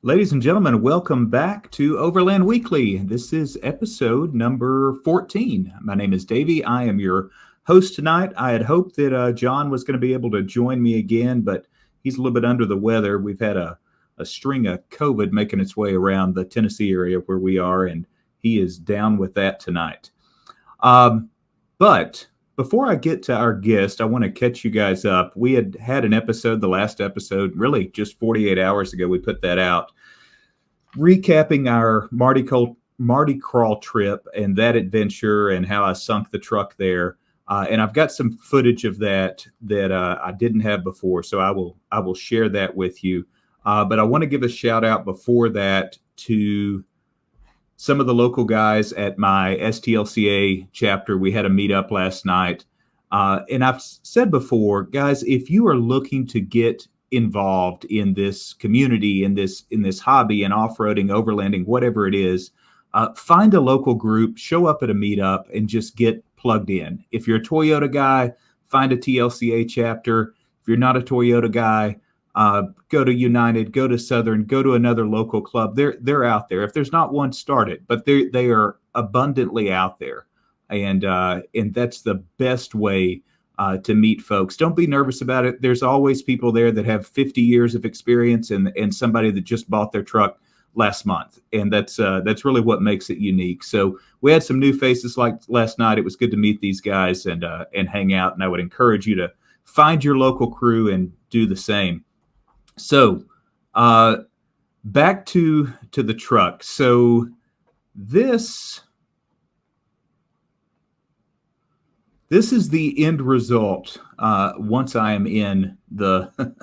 Ladies and gentlemen, welcome back to Overland Weekly. This is episode number 14. My name is Davey. I am your host tonight. I had hoped that John was going to be able to join me again, but he's a little bit under the weather. We've had a string of COVID making its way around the Tennessee area where we are, and he is down with that tonight. But before I get to our guest, I want to catch you guys up. We had an episode, the last episode, really just 48 hours ago, we put that out, recapping our Mardi Gras trip and that adventure and how I sunk the truck there. And I've got some footage of that I didn't have before, so I will share that with you. But I want to give a shout out before that to some of the local guys at my STLCA chapter. We had a meetup last night. And I've said before, guys, if you are looking to get involved in this community, in this hobby, and off-roading, overlanding, whatever it is, find a local group, show up at a meetup, and just get plugged in. If you're a Toyota guy, find a TLCA chapter. If you're not a Toyota guy, go to United, go to Southern, go to another local club. They're out there. If there's not one, start it. But they are abundantly out there, and that's the best way to meet folks. Don't be nervous about it. There's always people there that have 50 years of experience and somebody that just bought their truck last month, and that's really what makes it unique. So we had some new faces like last night. It was good to meet these guys and hang out. And I would encourage you to find your local crew and do the same. So, back to the truck. So this is the end result once I am in the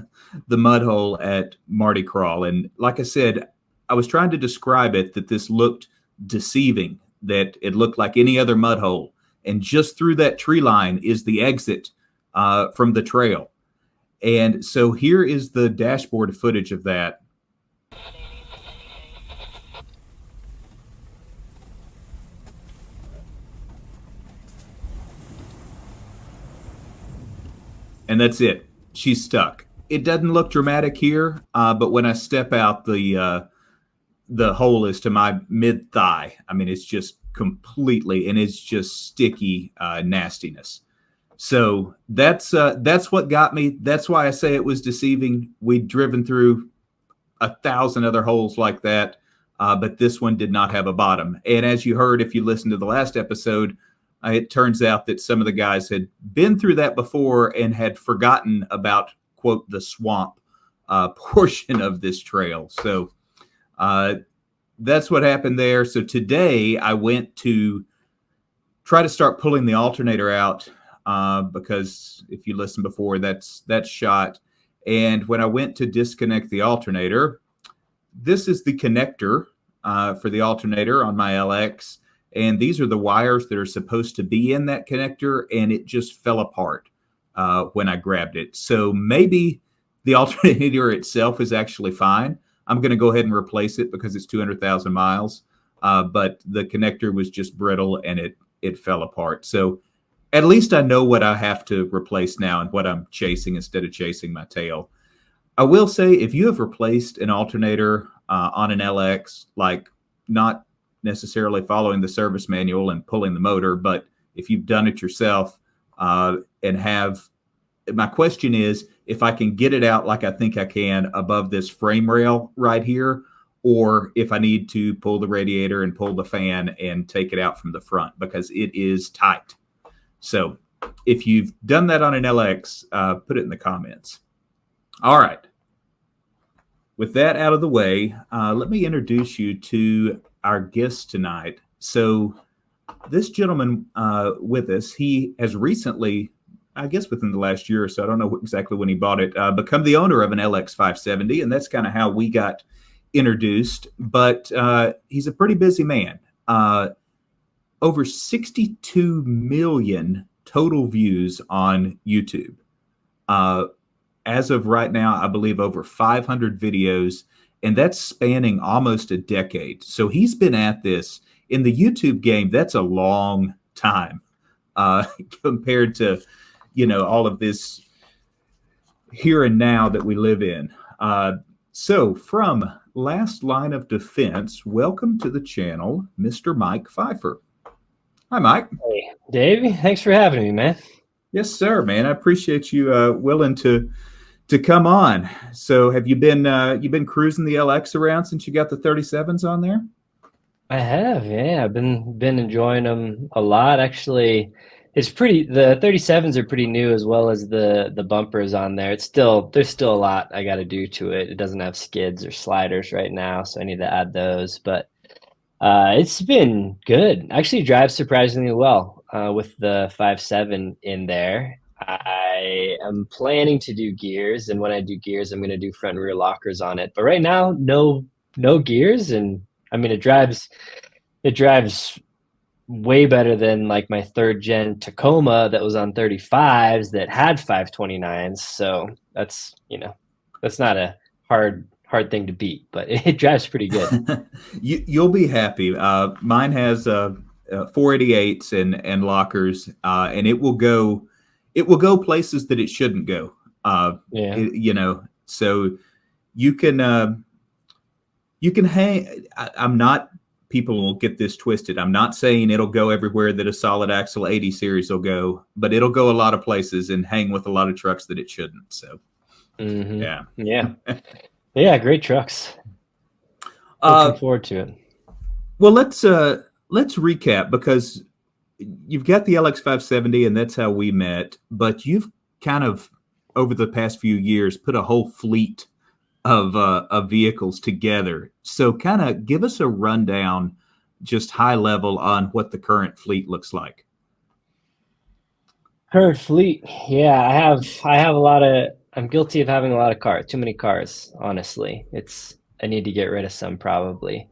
the mud hole at Mardi Gras. And like I said, I was trying to describe it that this looked deceiving, that it looked like any other mud hole. And just through that tree line is the exit from the trail. And so here is the dashboard footage of that. And that's it. She's stuck. It doesn't look dramatic here, but when I step out, the hole is to my mid thigh. I mean, it's just completely, and it's just sticky nastiness. So that's what got me. That's why I say it was deceiving. We'd driven through 1,000 other holes like that, but this one did not have a bottom. And as you heard, if you listened to the last episode, it turns out that some of the guys had been through that before and had forgotten about, quote, the swamp portion of this trail. So that's what happened there. So today I went to try to start pulling the alternator out. Because if you listened before, that's shot. And when I went to disconnect the alternator, this is the connector for the alternator on my LX. And these are the wires that are supposed to be in that connector, and it just fell apart when I grabbed it. So maybe the alternator itself is actually fine. I'm going to go ahead and replace it because it's 200,000 miles. But the connector was just brittle, and it fell apart. So at least I know what I have to replace now and what I'm chasing instead of chasing my tail. I will say, if you have replaced an alternator on an LX, like not necessarily following the service manual and pulling the motor, but if you've done it yourself my question is if I can get it out like I think I can above this frame rail right here, or if I need to pull the radiator and pull the fan and take it out from the front because it is tight. So if you've done that on an LX, put it in the comments. All right. With that out of the way, let me introduce you to our guest tonight. So this gentleman with us, he has recently, I guess within the last year or so, I don't know exactly when he bought it, become the owner of an LX 570. And that's kind of how we got introduced. But he's a pretty busy man. Over 62 million total views on YouTube. As of right now, I believe over 500 videos, and that's spanning almost a decade. So he's been at this in the YouTube game. That's a long time compared to, all of this here and now that we live in. So from last line of defense, welcome to the channel, Mr. Mike Pfeiffer. Hi, Mike. Hey, Davey. Thanks for having me, man. Yes, sir, man. I appreciate you willing to come on. So, have you been cruising the LX around since you got the 37s on there? I have, yeah. I've been enjoying them a lot. Actually, the 37s are pretty new as well as the bumpers on there. There's still a lot I got to do to it. It doesn't have skids or sliders right now, so I need to add those. But it's been good. Actually drives surprisingly well with the 5.7 in there. I am planning to do gears, and when I do gears, I'm going to do front and rear lockers on it. But right now, no gears, and I mean it drives way better than like my third gen Tacoma that was on 35s that had 529s. So that's not a hard thing to beat, but it drives pretty good. You'll be happy. Mine has 488s and lockers, and it will go places that it shouldn't go. So you can hang. I'm not. People will get this twisted. I'm not saying it'll go everywhere that a solid axle 80 series will go, but it'll go a lot of places and hang with a lot of trucks that it shouldn't. So, yeah, great trucks. Looking forward to it. Well, let's recap, because you've got the LX 570, and that's how we met. But you've kind of, over the past few years, put a whole fleet of vehicles together. So kind of give us a rundown, just high level, on what the current fleet looks like. Current fleet. Yeah, I have I'm guilty of having a lot of cars, too many cars, honestly. I need to get rid of some probably.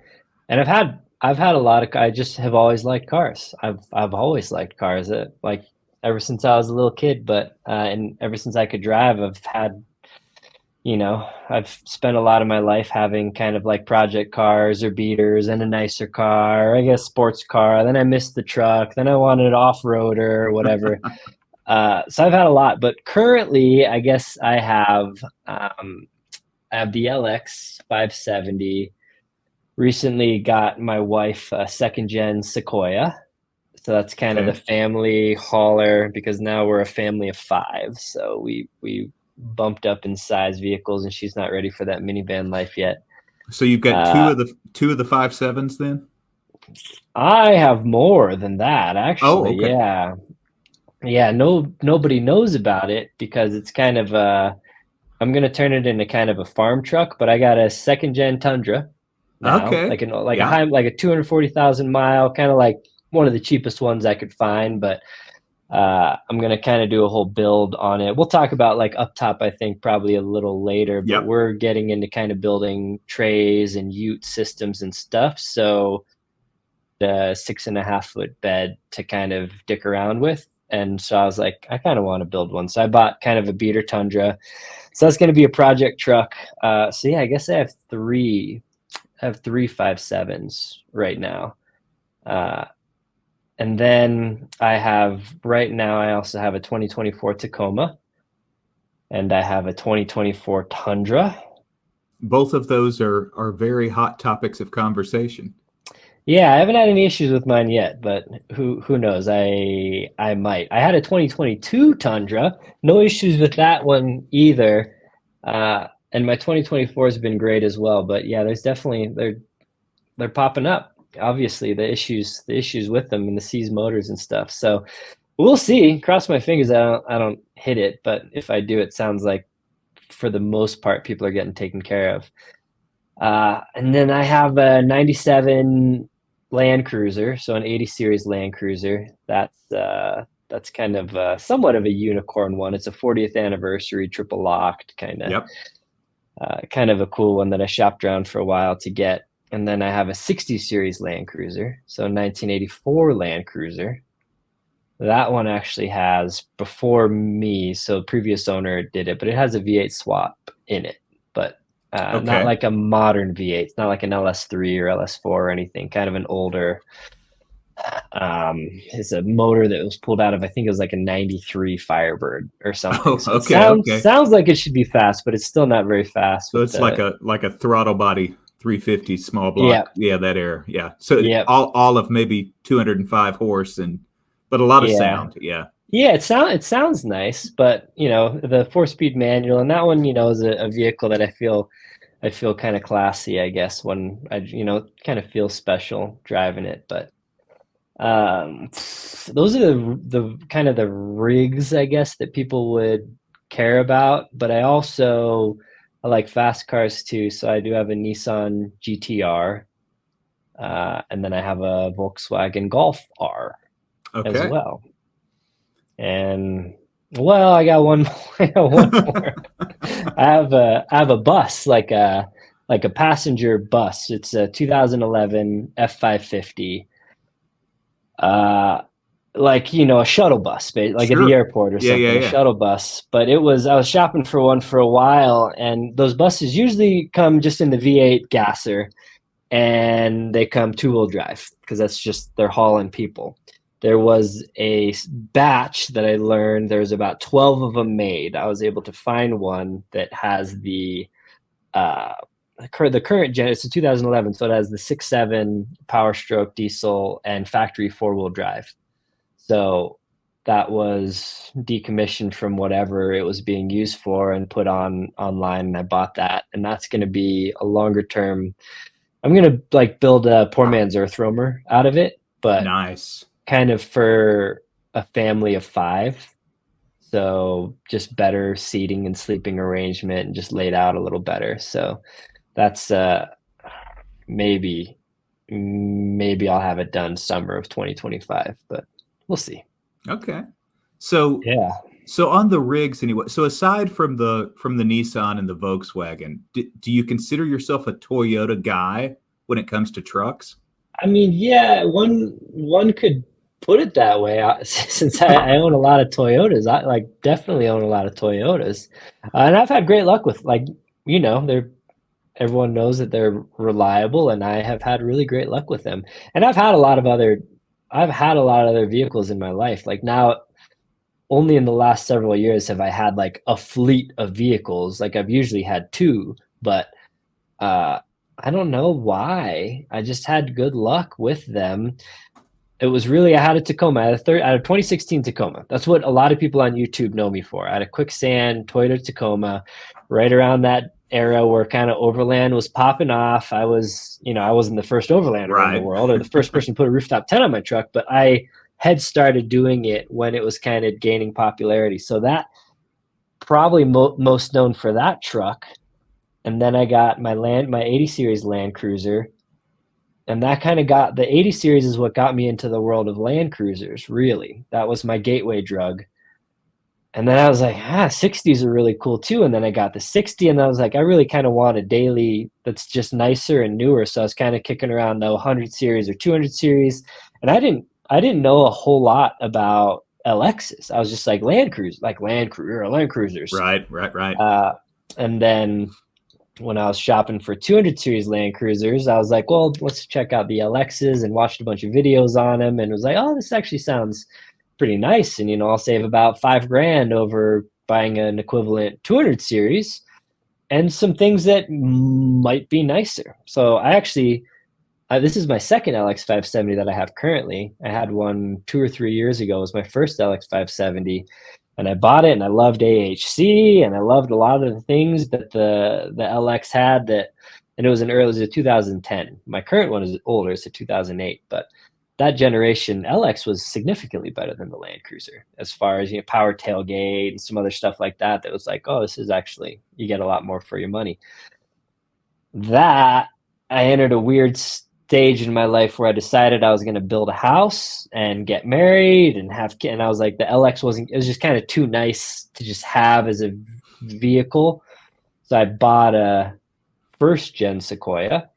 And I've had a lot of, I just have always liked cars. I've always liked cars, like ever since I was a little kid, but and ever since I could drive, I've spent a lot of my life having kind of like project cars or beaters and a nicer car, I guess sports car. Then I missed the truck. Then I wanted an off-roader or whatever. So I've had a lot, but currently I guess I have the LX 570. Recently got my wife a second gen Sequoia. So that's kind of the family hauler, because now we're a family of 5. So we bumped up in size vehicles, and she's not ready for that minivan life yet. So you've got two of the 5.7s then? I have more than that, actually. Oh, okay. Yeah. Nobody knows about it because it's kind of I'm gonna turn it into kind of a farm truck, but I got a second gen Tundra now, like a 240,000 mile, kind of like one of the cheapest ones I could find, but I'm going to kind of do a whole build on it. We'll talk about like Uptop, I think, probably a little later, but we're getting into kind of building trays and ute systems and stuff. So the 6.5 foot bed to kind of dick around with. And so I was like, I kind of want to build one. So I bought kind of a beater Tundra. So that's going to be a project truck. So yeah, I guess I have three 5.7s right now. And then I also have a 2024 Tacoma, and I have a 2024 Tundra. Both of those are very hot topics of conversation. Yeah, I haven't had any issues with mine yet, but who knows? I might. I had a 2022 Tundra, no issues with that one either. And my 2024 has been great as well. But yeah, there's definitely they're popping up. Obviously, the issues with them and the seized motors and stuff. So we'll see. Cross my fingers I don't hit it, but if I do, it sounds like for the most part people are getting taken care of. And then I have a 97 Land Cruiser, so an 80 series Land Cruiser. That's kind of somewhat of a unicorn one. It's a 40th anniversary, triple locked, kind of a cool one that I shopped around for a while to get. And then I have a 60 series Land Cruiser, so a 1984 Land Cruiser. That one actually has, before me, so previous owner did it, but it has a V8 swap in it, but not like a modern V8. It's not like an LS3 or LS4 or anything, kind of an older. It's a motor that was pulled out of, I think it was like a 93 Firebird or something. Sounds like it should be fast, but it's still not very fast. So it's like a throttle body 350 small block. Yep. Yeah, that era. Yeah. So Yep. all of maybe 205 horse but a lot of Yeah. sound. Yeah. Yeah, it sounds nice, but the 4-speed manual, and that one, is a vehicle that I feel kind of classy, I guess, when I kind of feel special driving it. But those are the kind of the rigs, I guess, that people would care about. But I like fast cars too, so I do have a Nissan GTR, and then I have a Volkswagen Golf R as Okay. well. And well, I got one more. I got one more. I have a bus, like a passenger bus. It's a 2011 F550. A shuttle bus, like at the Sure. airport or Yeah, yeah, something, a yeah. shuttle bus. But I was shopping for one for a while, and those buses usually come just in the V8 gasser, and they come two-wheel drive because that's just they're hauling people. There was a batch that I learned there's about 12 of them made. I was able to find one that has uh, the current gen. It's a 2011, so it has the 6.7 Power Stroke diesel and factory four-wheel drive. So that was decommissioned from whatever it was being used for and put online, and I bought that. And that's going to be a longer term. I'm going to build a poor man's earth roamer out of it, but Nice. kind of for a family of 5. So just better seating and sleeping arrangement and just laid out a little better. So that's maybe I'll have it done summer of 2025, but we'll see. Okay. So Yeah. so on the rigs anyway. So aside from the Nissan and the Volkswagen, do you consider yourself a Toyota guy when it comes to trucks? I mean, yeah, one could put it that way. Since I own a lot of Toyotas, I definitely own a lot of Toyotas, and I've had great luck with they're everyone knows that they're reliable, and I have had really great luck with them. And I've had a lot of other vehicles in my life. Like now, only in the last several years have I had like a fleet of vehicles. Like I've usually had 2, but uh, I don't know why. I just had good luck with them. It was really I had a Tacoma. I had a 2016 Tacoma. That's what a lot of people on YouTube know me for. I had a quicksand Toyota Tacoma right around that era where kind of Overland was popping off. I wasn't the first Overlander in the Right. world or the first person to put a rooftop tent on my truck, but I had started doing it when it was kind of gaining popularity. So that probably most known for that truck. And then I got my 80 series Land Cruiser, and that kind of got the 80 series is what got me into the world of Land Cruisers. Really, that was my gateway drug. And then I was like, 60s are really cool too. And then I got the 60, and I was like, I really kind of want a daily that's just nicer and newer. So I was kind of kicking around the 100 series or 200 series, and I didn't know a whole lot about LXs. I was just like Land Cruisers. Right. And then when I was shopping for 200 series Land Cruisers, I was like, well, let's check out the LXs, and watched a bunch of videos on them, and was like, oh, this actually sounds pretty nice. And, I'll save about $5,000 over buying an equivalent 200 series and some things that might be nicer. So this is my second LX 570 that I have currently. I had one 2 or 3 years ago. It was my first LX 570. And I bought it, and I loved AHC, and I loved a lot of the things that the LX had and it was it was a 2010. My current one is older, it's a 2008, but that generation LX was significantly better than the Land Cruiser as far as, power tailgate and some other stuff like that. That was like, oh, this is actually, you get a lot more for your money. That I entered a weird stage in my life where I decided I was going to build a house and get married and have kids. And I was like, the LX it was just kind of too nice to just have as a vehicle. So I bought a first gen Sequoia.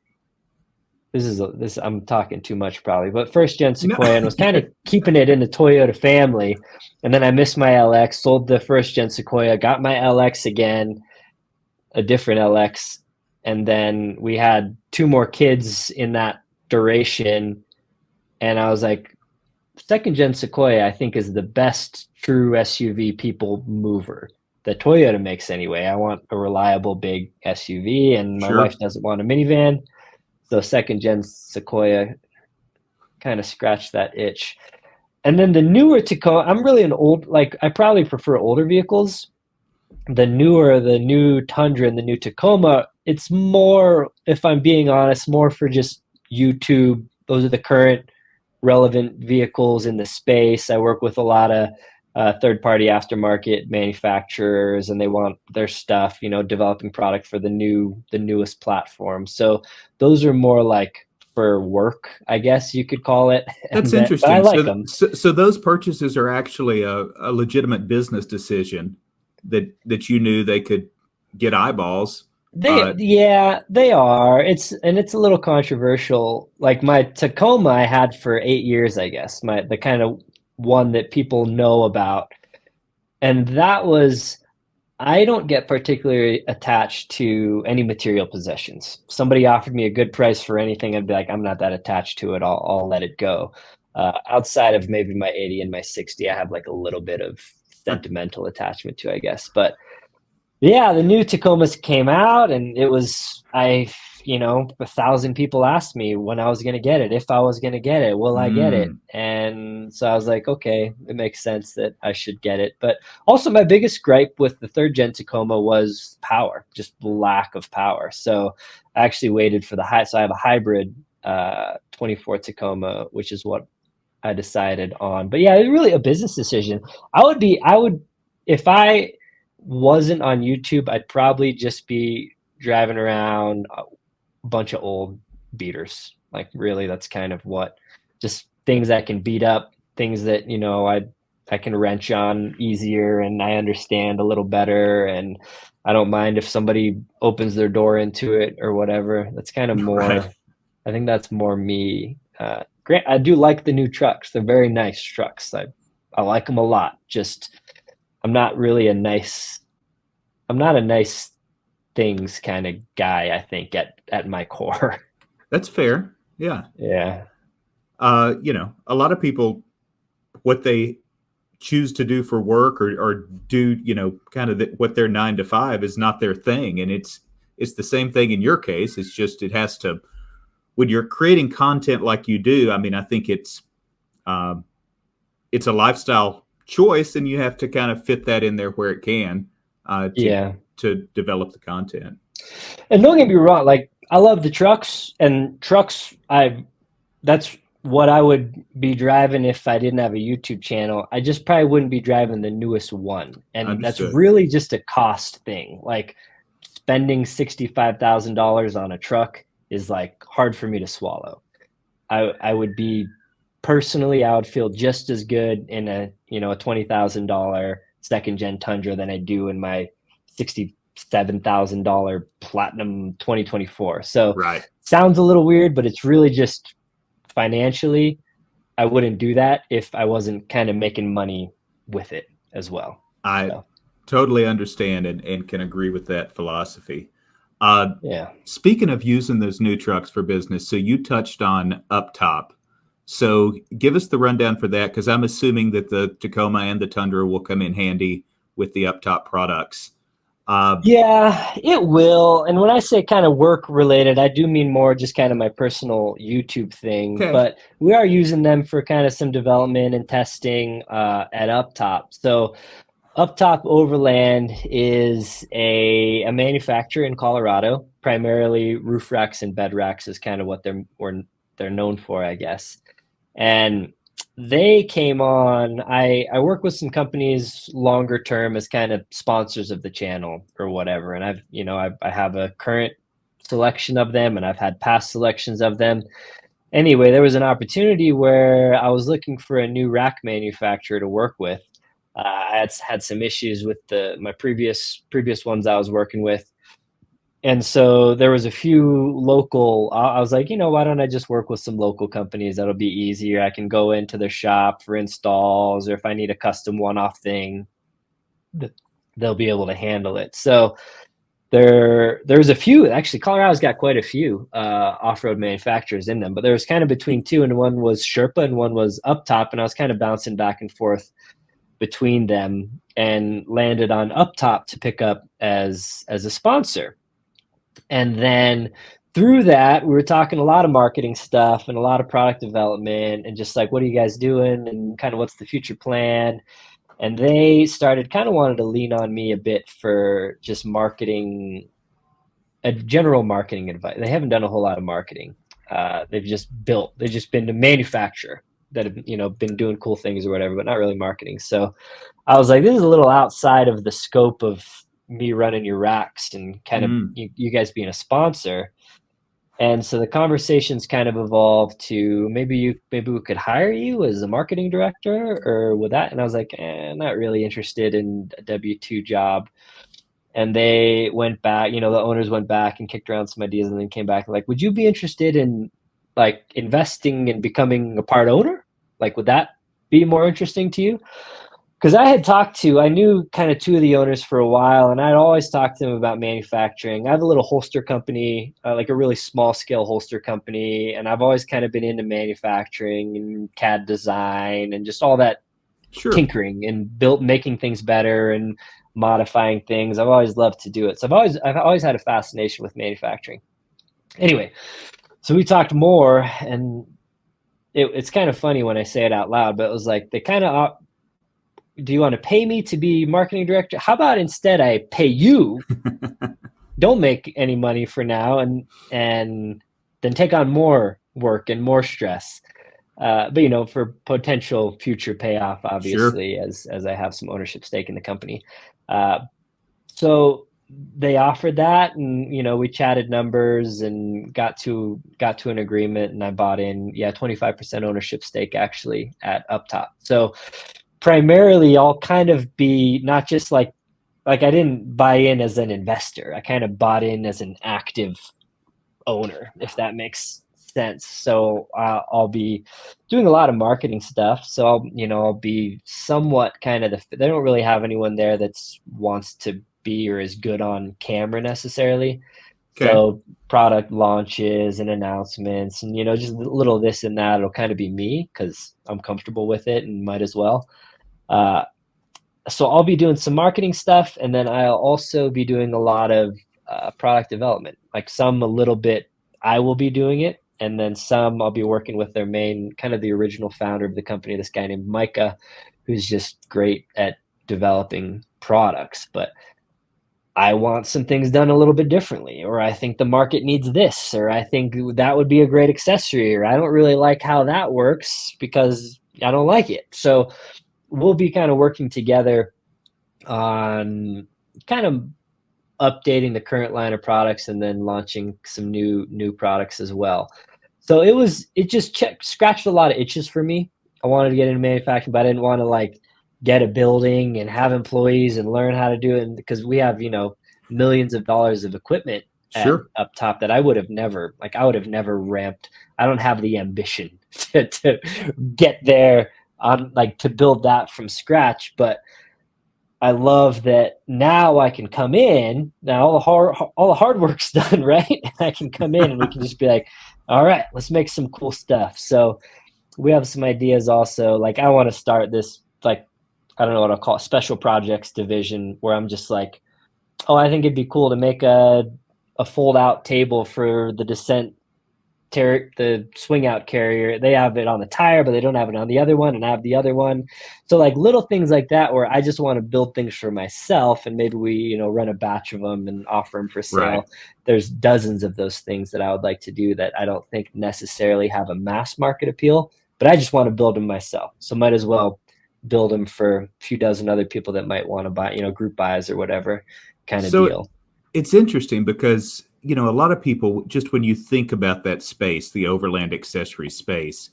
I'm talking too much probably, but first gen Sequoia, and was kind of keeping it in the Toyota family. And then I missed my LX, sold the first gen Sequoia, got my LX again, a different LX. And then we had 2 more kids in that duration. And I was like, second gen Sequoia, I think, is the best true SUV people mover. the Toyota makes anyway. I want a reliable big SUV, and my Sure. wife doesn't want a minivan. So second gen Sequoia kind of scratched that itch. And then the newer Tacoma, I'm really an old, like I probably prefer older vehicles. The new Tundra and the new Tacoma, it's more, if I'm being honest, more for just YouTube. Those are the current relevant vehicles in the space. I work with a lot of third-party aftermarket manufacturers, and they want their stuff, developing product for the newest platform. So those are more like for work, I guess you could call it. That's But I interesting. like So, them. so those purchases are actually a legitimate business decision that you knew they could get eyeballs. Yeah, they are. It's a little controversial. Like my Tacoma I had for 8 years, I guess. The kind of one that people know about. And that was, I don't get particularly attached to any material possessions. Somebody offered me a good price for anything, I'd be like, I'm not that attached to it. I'll let it go. Outside of maybe my 80 and my 60, I have like a little bit of sentimental attachment to, I guess. But yeah, the new Tacomas came out, and it was, 1,000 people asked me when I was going to get it, if I was going to get it, will I get it? Mm, And so I was like, okay, it makes sense that I should get it. But also, my biggest gripe with the third gen Tacoma was power, just lack of power. So I actually waited for so I have a hybrid 24 Tacoma, which is what I decided on. But yeah, it was really a business decision. If I wasn't on YouTube, I'd probably just be driving around a bunch of old beaters. Like really, that's kind of just things I can beat up, things that, I can wrench on easier and I understand a little better. And I don't mind if somebody opens their door into it or whatever. That's kind of right. more, I think that's more me. I do like the new trucks. They're very nice trucks. I like them a lot. Just I'm not really I'm not a nice things kind of guy, I think, at my core. That's fair. Yeah. Yeah. A lot of people, what they choose to do for work or do, kind of what their 9 to 5 is not their thing. And it's the same thing in your case. It's just, it has to, when you're creating content like you do, I mean, I think um, it's a lifestyle choice, and you have to kind of fit that in there where it can Yeah. to develop the content. And don't get me wrong, like I love the trucks, and trucks that's what I would be driving if I didn't have a YouTube channel. I just probably wouldn't be driving the newest one. And that's Understood. really just a cost thing. Like spending $65,000 on a truck is like hard for me to swallow. I would be personally, I would feel just as good in a $20,000 second gen Tundra than I do in my $67,000 Platinum 2024. So Right. sounds a little weird, but it's really just financially, I wouldn't do that if I wasn't kind of making money with it as well. I So, totally understand and can agree with that philosophy. yeah. Speaking of using those new trucks for business, so you touched on Uptop. So give us the rundown for that, because I'm assuming that the Tacoma and the Tundra will come in handy with the Uptop products. Yeah, it will. And when I say kind of work related, I do mean more just kind of my personal YouTube thing. Okay. But we are using them for kind of some development and testing at Uptop. So Uptop Overland is a manufacturer in Colorado. Primarily roof racks and bed racks is kind of what they're known for, I guess. And they came on. I work with some companies longer term as kind of sponsors of the channel or whatever. And I have a current selection of them, and I've had past selections of them. Anyway, there was an opportunity where I was looking for a new rack manufacturer to work with. I had some issues with my previous ones I was working with. And so there was a few local, I was like, why don't I just work with some local companies? That'll be easier. I can go into their shop for installs, or if I need a custom one-off thing, they'll be able to handle it. So there's a few, actually Colorado's got quite a few off-road manufacturers in them, but there was kind of between two, and one was Sherpa and one was Uptop, and I was kind of bouncing back and forth between them. and landed on Uptop to pick up as a sponsor. And then through that, we were talking a lot of marketing stuff and a lot of product development and just like, what are you guys doing and kind of what's the future plan? And they started kind of wanted to lean on me a bit for just marketing, general marketing advice. They haven't done a whole lot of marketing. They've just been a manufacturer that have, been doing cool things or whatever, but not really marketing. So I was like, this is a little outside of the scope of me running your racks and kind of you guys being a sponsor. And so the conversations kind of evolved to maybe we could hire you as a marketing director or with that. And I was like, not really interested in a W-2 job. And they went back, the owners went back and kicked around some ideas and then came back like, would you be interested in like investing and becoming a part owner? Like, would that be more interesting to you? Because I knew kind of two of the owners for a while, and I'd always talked to them about manufacturing. I have a little holster company, like a really small scale holster company, and I've always kind of been into manufacturing and CAD design and just all that tinkering and making things better and modifying things. I've always loved to do it. So I've always had a fascination with manufacturing. Anyway, so we talked more, and it's kind of funny when I say it out loud, but it was like they kind of do you want to pay me to be marketing director? How about instead I pay you, don't make any money for now, and then take on more work and more stress. But for potential future payoff, obviously, as I have some ownership stake in the company. So they offered that, and we chatted numbers and got to an agreement, and I bought in 25% ownership stake actually at Uptop. So primarily I'll kind of be not just like I didn't buy in as an investor. I kind of bought in as an active owner, if that makes sense. So I'll be doing a lot of marketing stuff. So I'll be somewhat kind of they don't really have anyone there that's wants to be or is good on camera necessarily. Okay. So product launches and announcements and just a little this and that, it'll kind of be me because I'm comfortable with it and might as well. So I'll be doing some marketing stuff, and then I'll also be doing a lot of product development. Like some a little bit I will be doing it, and then some I'll be working with their main, kind of the original founder of the company, this guy named Micah, who's just great at developing products. But I want some things done a little bit differently, or I think the market needs this, or I think that would be a great accessory, or I don't really like how that works because I don't like it. So we'll be kind of working together on kind of updating the current line of products and then launching some new products as well. So it just scratched a lot of itches for me. I wanted to get into manufacturing, but I didn't want to like get a building and have employees and learn how to do it, because we have millions of dollars of equipment up top that I would have never ramped. I don't have the ambition to get there on like to build that from scratch. But I love that now I can come in. Now all the hard work's done, right? I can come in and we can just be like, all right, let's make some cool stuff. So we have some ideas also. Like I want to start this, like, I don't know what I'll call it, special projects division, where I'm just like, oh, I think it'd be cool to make a fold out table for the the swing out carrier. They have it on the tire, but they don't have it on the other one, and I have the other one. So like little things like that, where I just want to build things for myself, and maybe we run a batch of them and offer them for sale. Right. There's dozens of those things that I would like to do that I don't think necessarily have a mass market appeal, but I just want to build them myself. So might as well build them for a few dozen other people that might want to buy, group buys or whatever kind of deal. It's interesting because a lot of people, just when you think about that space, the overland accessory space,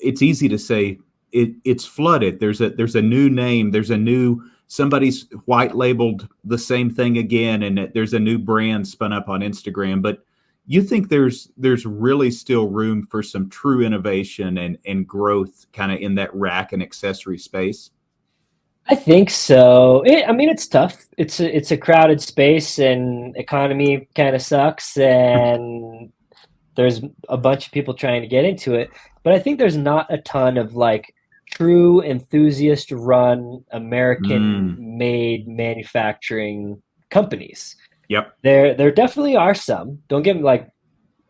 it's easy to say it's flooded. There's a new name. Somebody's white labeled the same thing again, and there's a new brand spun up on Instagram. But you think there's really still room for some true innovation and growth kind of in that rack and accessory space? I think so. It's tough. It's a crowded space, and economy kind of sucks, and there's a bunch of people trying to get into it. But I think there's not a ton of like true enthusiast run American Mm. made manufacturing companies. Yep. There definitely are some. Don't get me like,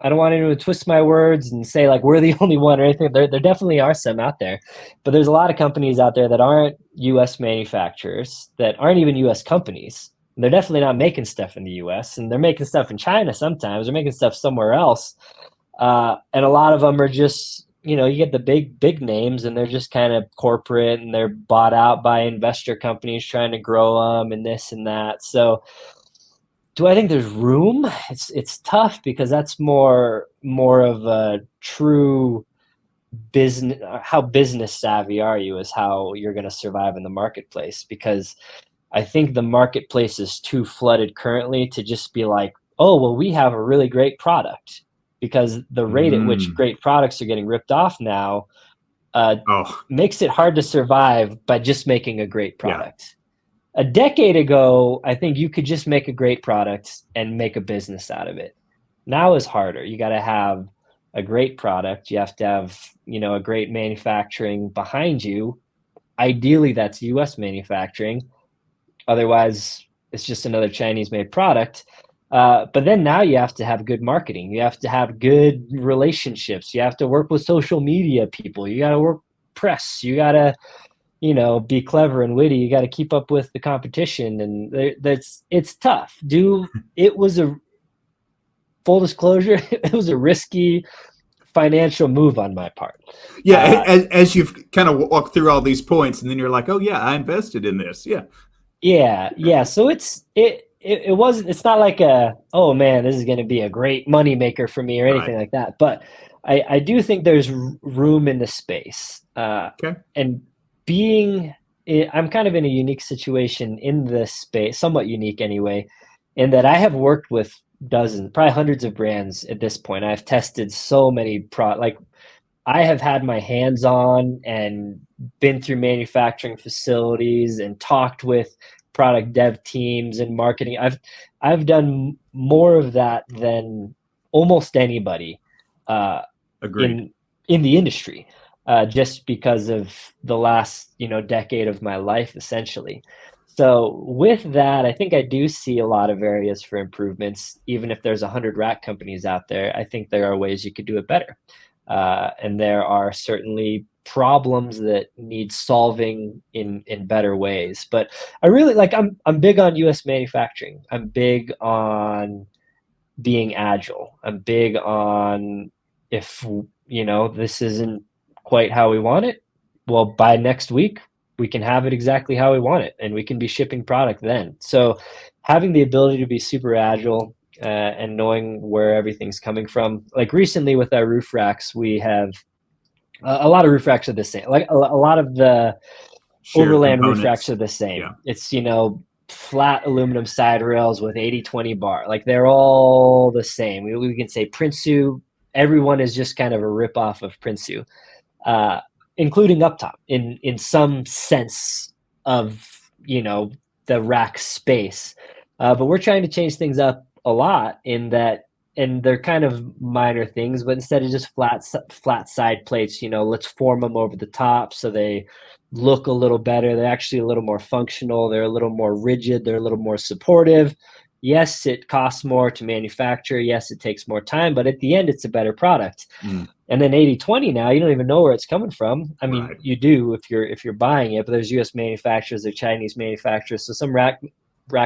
I don't want anyone to twist my words and say like we're the only one or anything. There definitely are some out there, but there's a lot of companies out there that aren't U.S. manufacturers, that aren't even U.S. companies. They're definitely not making stuff in the U.S. and they're making stuff in China sometimes. They're making stuff somewhere else, and a lot of them are just, you get the big names and they're just kind of corporate and they're bought out by investor companies trying to grow them and this and that. So do I think there's room? It's tough because that's more of a true business. How business savvy are you is how you're going to survive in the marketplace, because I think the marketplace is too flooded currently to just be like, oh, well, we have a really great product, because the rate at which Mm. great products are getting ripped off now Oh, makes it hard to survive by just making a great yeah. product. A decade ago, I think you could just make a great product and make a business out of it. Now is harder. You got to have a great product. You have to have, a great manufacturing behind you. Ideally, that's US manufacturing. Otherwise, it's just another Chinese made product. But then now you have to have good marketing. You have to have good relationships. You have to work with social media people. You got to work press. You got to, be clever and witty. You got to keep up with the competition, and it's tough. It was a full disclosure. It was a risky financial move on my part. Yeah, as you've kind of walked through all these points, and then you're like, oh yeah, I invested in this. Yeah. Yeah. So it wasn't. It's not like oh man, this is going to be a great money maker for me or Right. anything like that. But I do think there's room in the space. Okay. And being, I'm kind of in a unique situation in this space, somewhat unique anyway, in that I have worked with dozens, probably hundreds of brands at this point. I've tested so many like I have had my hands on and been through manufacturing facilities and talked with product dev teams and marketing. I've done more of that than almost anybody uh, Agreed. in the industry, just because of the last decade of my life, essentially. So with that, I think I do see a lot of areas for improvements. Even if there's 100 rack companies out there, I think there are ways you could do it better. And there are certainly problems that need solving in better ways. But I really like, I'm big on US manufacturing. I'm big on being agile. I'm big on, if this isn't quite how we want it, well, by next week we can have it exactly how we want it and we can be shipping product then. So having the ability to be super agile, and knowing where everything's coming from. Like recently with our roof racks, we have a lot of roof racks are the same. Like a lot of the Shared Overland roof racks components. are the Yeah. same. It's, flat aluminum side rails with 80/20 bar. Like they're all the same. We can say Prinsu. Everyone is just kind of a ripoff of Prinsu, uh, including Uptop in some sense of, the rack space. But we're trying to change things up a lot in that, and they're kind of minor things, but instead of just flat side plates, let's form them over the top so they look a little better. They're actually a little more functional. They're a little more rigid. They're a little more supportive. Yes, it costs more to manufacture. Yes, it takes more time, but at the end, it's a better product. Mm. And then 80/20 now, you don't even know where it's coming from. I mean, Right. you do if you're buying it, but there's US manufacturers, there's Chinese manufacturers. So some rack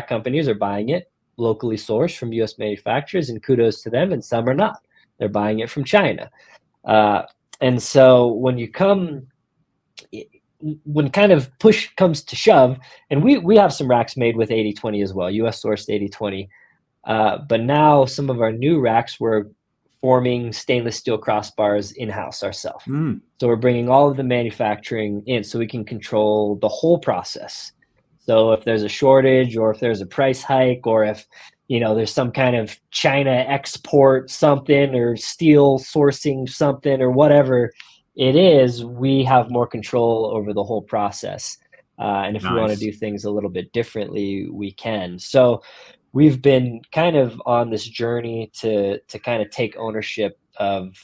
companies are buying it locally sourced from US manufacturers, and kudos to them, and some are not. They're buying it from China. And so when kind of push comes to shove, and we have some racks made with 80/20 as well, US sourced 80/20. But now some of our new racks, we're forming stainless steel crossbars in-house ourselves. Mm. So we're bringing all of the manufacturing in so we can control the whole process. So if there's a shortage or if there's a price hike or if there's some kind of China export something or steel sourcing something or whatever it is, we have more control over the whole process. And if we want to Nice. do things a little bit differently, we can. So we've been kind of on this journey to kind of take ownership of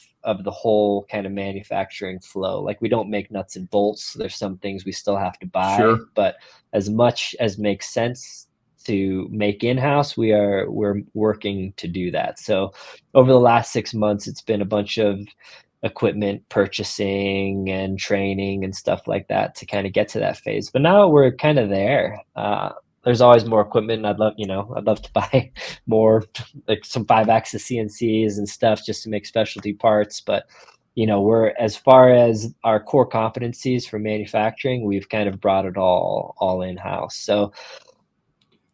the whole kind of manufacturing flow. Like we don't make nuts and bolts. There's some things we still have to buy, Sure. but as much as makes sense to make in-house, we're working to do that. So over the last 6 months, it's been a bunch of equipment purchasing and training and stuff like that to kind of get to that phase. But now we're kind of there. There's always more equipment. I'd love to buy more, like some 5-axis CNCs and stuff just to make specialty parts. But, we're, as far as our core competencies for manufacturing, we've kind of brought it all in-house. So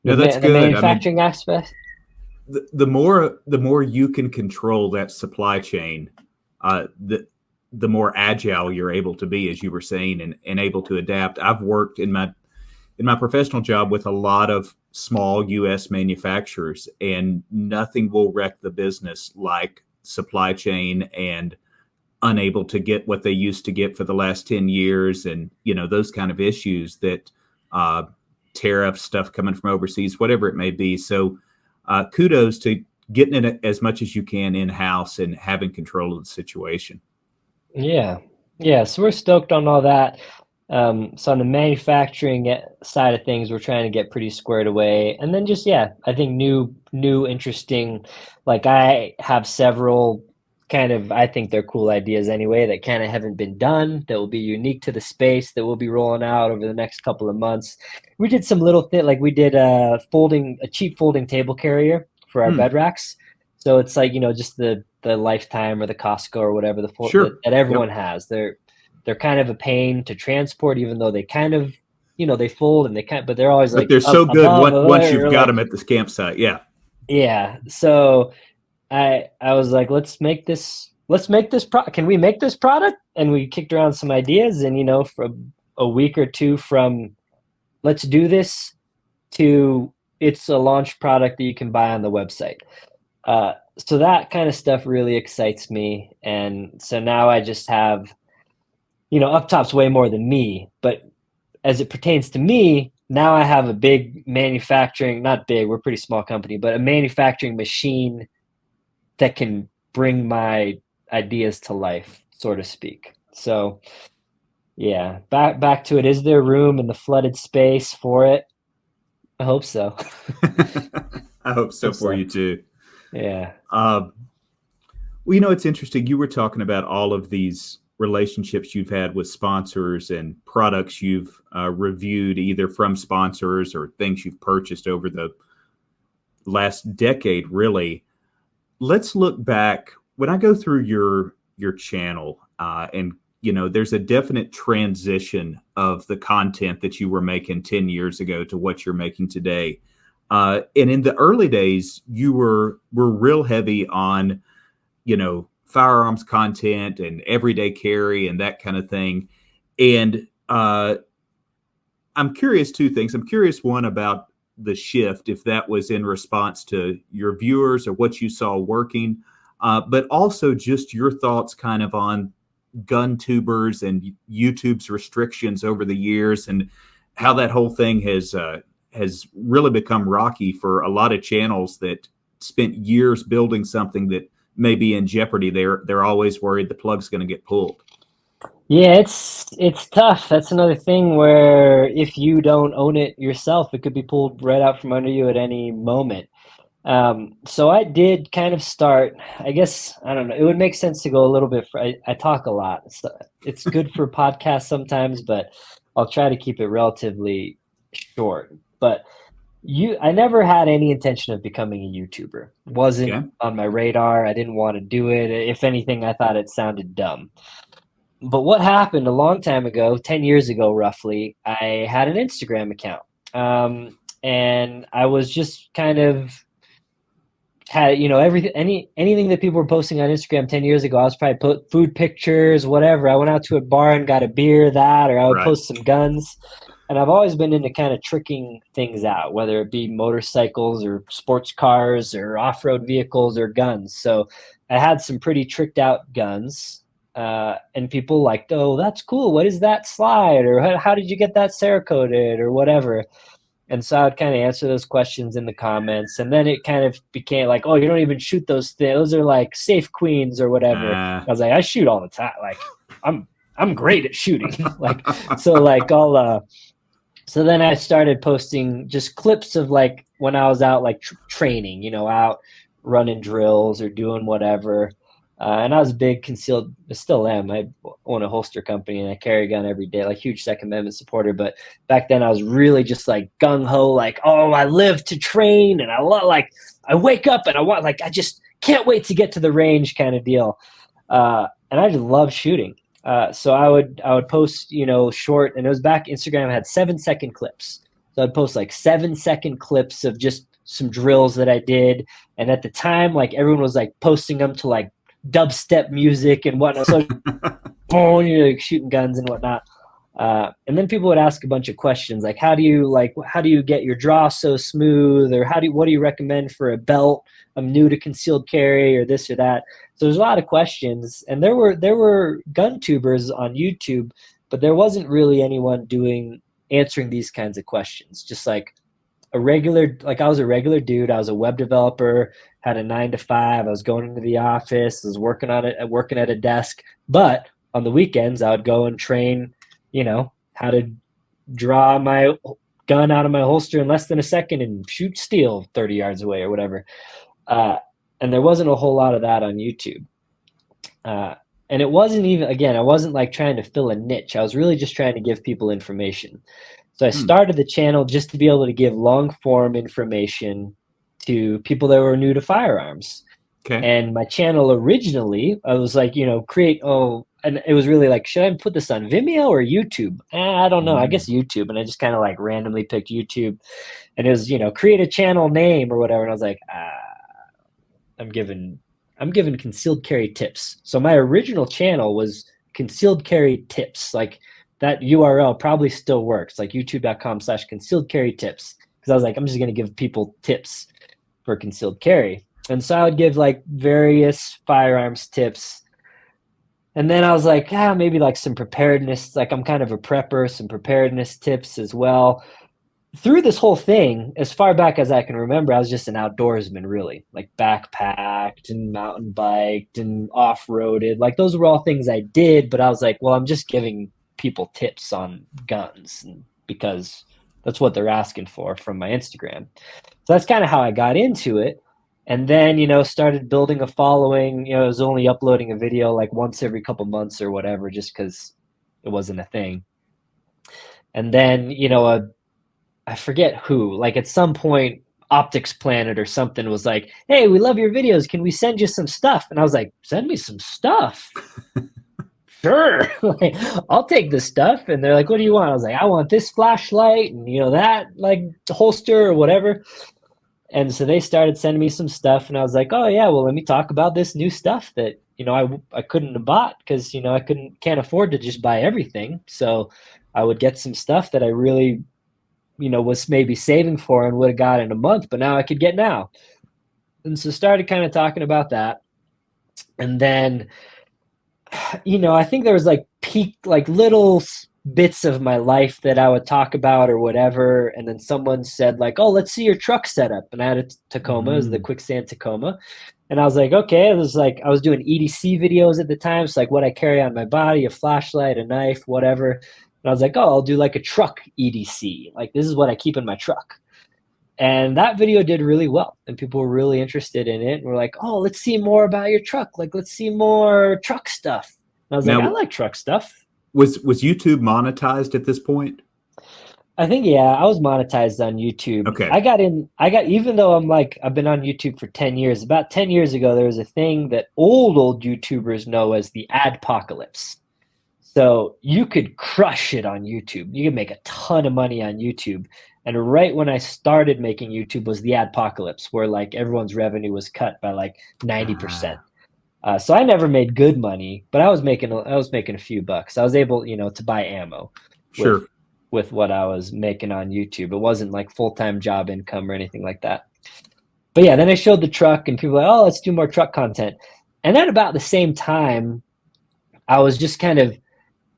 No, that's the good. I mean, manufacturing aspect. the more you can control that supply chain, the more agile you're able to be, as you were saying, and able to adapt. I've worked in my professional job with a lot of small U.S. manufacturers, and nothing will wreck the business like supply chain and unable to get what they used to get for the last 10 years. And, those kind of issues that tariff stuff coming from overseas, whatever it may be. So kudos to getting it as much as you can in-house and having control of the situation. Yeah. So we're stoked on all that. So on the manufacturing side of things, we're trying to get pretty squared away. And then just, I think new, interesting, like I have several kind of, I think they're cool ideas anyway, that kind of haven't been done, that will be unique to the space, that we'll be rolling out over the next couple of months. We did some little thing, like we did a cheap folding table carrier for our bed racks. So it's like, just the Lifetime or the Costco or whatever, Sure. that everyone has. They're kind of a pain to transport, even though they kind of, they fold and but they're always like, they're so good once you've got like, them at the campsite. Yeah. Yeah. So I was like, let's make this can we make this product? And we kicked around some ideas, and for a week or two from let's do this to it's a launch product that you can buy on the website. So that kind of stuff really excites me. And so now I just have, Uptop's way more than me, but as it pertains to me, now I have a big manufacturing, not big, we're a pretty small company, but a manufacturing machine that can bring my ideas to life, so to speak. So yeah, back to it. Is there room in the flooded space for it? I hope so. I hope so for you too. Yeah. Well, it's interesting. You were talking about all of these relationships you've had with sponsors and products you've reviewed either from sponsors or things you've purchased over the last decade, really. Let's look back. When I go through your channel and there's a definite transition of the content that you were making 10 years ago to what you're making today. And in the early days, you were real heavy on, firearms content and everyday carry and that kind of thing. And I'm curious two things. I'm curious, one, about the shift, if that was in response to your viewers or what you saw working, but also just your thoughts kind of on gun tubers and YouTube's restrictions over the years and how that whole thing has really become rocky for a lot of channels that spent years building something that may be in jeopardy. They're always worried the plug's going to get pulled. Yeah, it's tough. That's another thing where if you don't own it yourself, it could be pulled right out from under you at any moment. So I did kind of start, I guess, I don't know, it would make sense to go a little bit, I talk a lot. So it's good for podcasts sometimes, but I'll try to keep it relatively short. But I never had any intention of becoming a YouTuber. Wasn't on my radar. I didn't want to do it. If anything, I thought it sounded dumb. But what happened a long time ago, 10 years ago roughly, I had an Instagram account. And I was just kind of had, anything that people were posting on Instagram 10 years ago, I was probably put food pictures, whatever. I went out to a bar and got a beer, or I would post some guns. And I've always been into kind of tricking things out, whether it be motorcycles or sports cars or off-road vehicles or guns. So I had some pretty tricked out guns. And people oh, that's cool. What is that slide? Or how did you get that Cerakoted or whatever? And so I would kind of answer those questions in the comments. And then it kind of became like, oh, you don't even shoot those things. Those are like safe queens or whatever. I was like, I shoot all the time. Like I'm great at shooting. Like, so like so then I started posting just clips of like when I was out like training, you know, out running drills or doing whatever. And I was a big concealed, still am. I own a holster company and I carry a gun every day, like huge Second Amendment supporter. But back then I was really just like gung ho, like, oh, I live to train and I love, like, I wake up and I want, like, I just can't wait to get to the range kind of deal. And I just love shooting. So I would post, you know, short, and it was back Instagram had 7-second clips. So I'd post like 7-second clips of just some drills that I did. And at the time, like everyone was like posting them to like dubstep music and whatnot. So boom, you're like shooting guns and whatnot. And then people would ask a bunch of questions like, how do you get your draw so smooth? Or what do you recommend for a belt? I'm new to concealed carry or this or that. So there's a lot of questions, and there were gun tubers on YouTube, but there wasn't really anyone answering these kinds of questions. Just like I was a regular dude. I was a web developer, had a 9 to 5. I was going into the office, I was working at a desk, but on the weekends I would go and train, you know, how to draw my gun out of my holster in less than a second and shoot steel 30 yards away or whatever. And there wasn't a whole lot of that on YouTube. And it wasn't even, again, I wasn't like trying to fill a niche. I was really just trying to give people information. So I started the channel just to be able to give long form information to people that were new to firearms. Okay. And my channel originally, I was like, you know, and it was really like, should I put this on Vimeo or YouTube? I don't know. I guess YouTube. And I just kind of like randomly picked YouTube, and it was, you know, create a channel name or whatever. And I was like, I'm giving concealed carry tips. So my original channel was concealed carry tips. Like that URL probably still works, like youtube.com/concealed carry tips. Because I was like, I'm just going to give people tips for concealed carry. And so I would give like various firearms tips. And then I was like, maybe like some preparedness. Like I'm kind of a prepper, some preparedness tips as well. Through this whole thing, as far back as I can remember, I was just an outdoorsman, really, like backpacked and mountain biked and off-roaded. Like those were all things I did, but I was like, well, I'm just giving people tips on guns because that's what they're asking for from my Instagram. So that's kind of how I got into it. And then, you know, started building a following. You know, I was only uploading a video like once every couple months or whatever, just because it wasn't a thing. And then, you know, I forget who, like at some point, Optics Planet or something was like, hey, we love your videos. Can we send you some stuff? And I was like, send me some stuff. Sure. Like, I'll take the stuff. And they're like, what do you want? I was like, I want this flashlight and, you know, that like holster or whatever. And so they started sending me some stuff, and I was like, oh yeah, well, let me talk about this new stuff that, you know, I couldn't have bought because, you know, I can't afford to just buy everything. So I would get some stuff that I really, you know, was maybe saving for and would have got in a month, but now I could get now. And so started kind of talking about that. And then, you know, I think there was like little bits of my life that I would talk about or whatever. And then someone said like, oh, let's see your truck setup. And I had a Tacoma, it was the Quicksand Tacoma. And I was like, okay, it was like, I was doing EDC videos at the time. So like what I carry on my body, a flashlight, a knife, whatever. And I was like, oh, I'll do like a truck EDC. Like this is what I keep in my truck. And that video did really well. And people were really interested in it. And we're like, oh, let's see more about your truck. Like, let's see more truck stuff. And I was like, I like truck stuff. Was YouTube monetized at this point? I think, yeah, I was monetized on YouTube. Okay. Even though I've been on YouTube for 10 years, about 10 years ago, there was a thing that old YouTubers know as the adpocalypse. So you could crush it on YouTube. You could make a ton of money on YouTube. And right when I started making YouTube was the adpocalypse, where like everyone's revenue was cut by like 90%. So I never made good money, but I was making a few bucks. I was able, you know, to buy ammo. Sure. With what I was making on YouTube. It wasn't like full-time job income or anything like that. But yeah, then I showed the truck and people were like, oh, let's do more truck content. And at about the same time, I was just kind of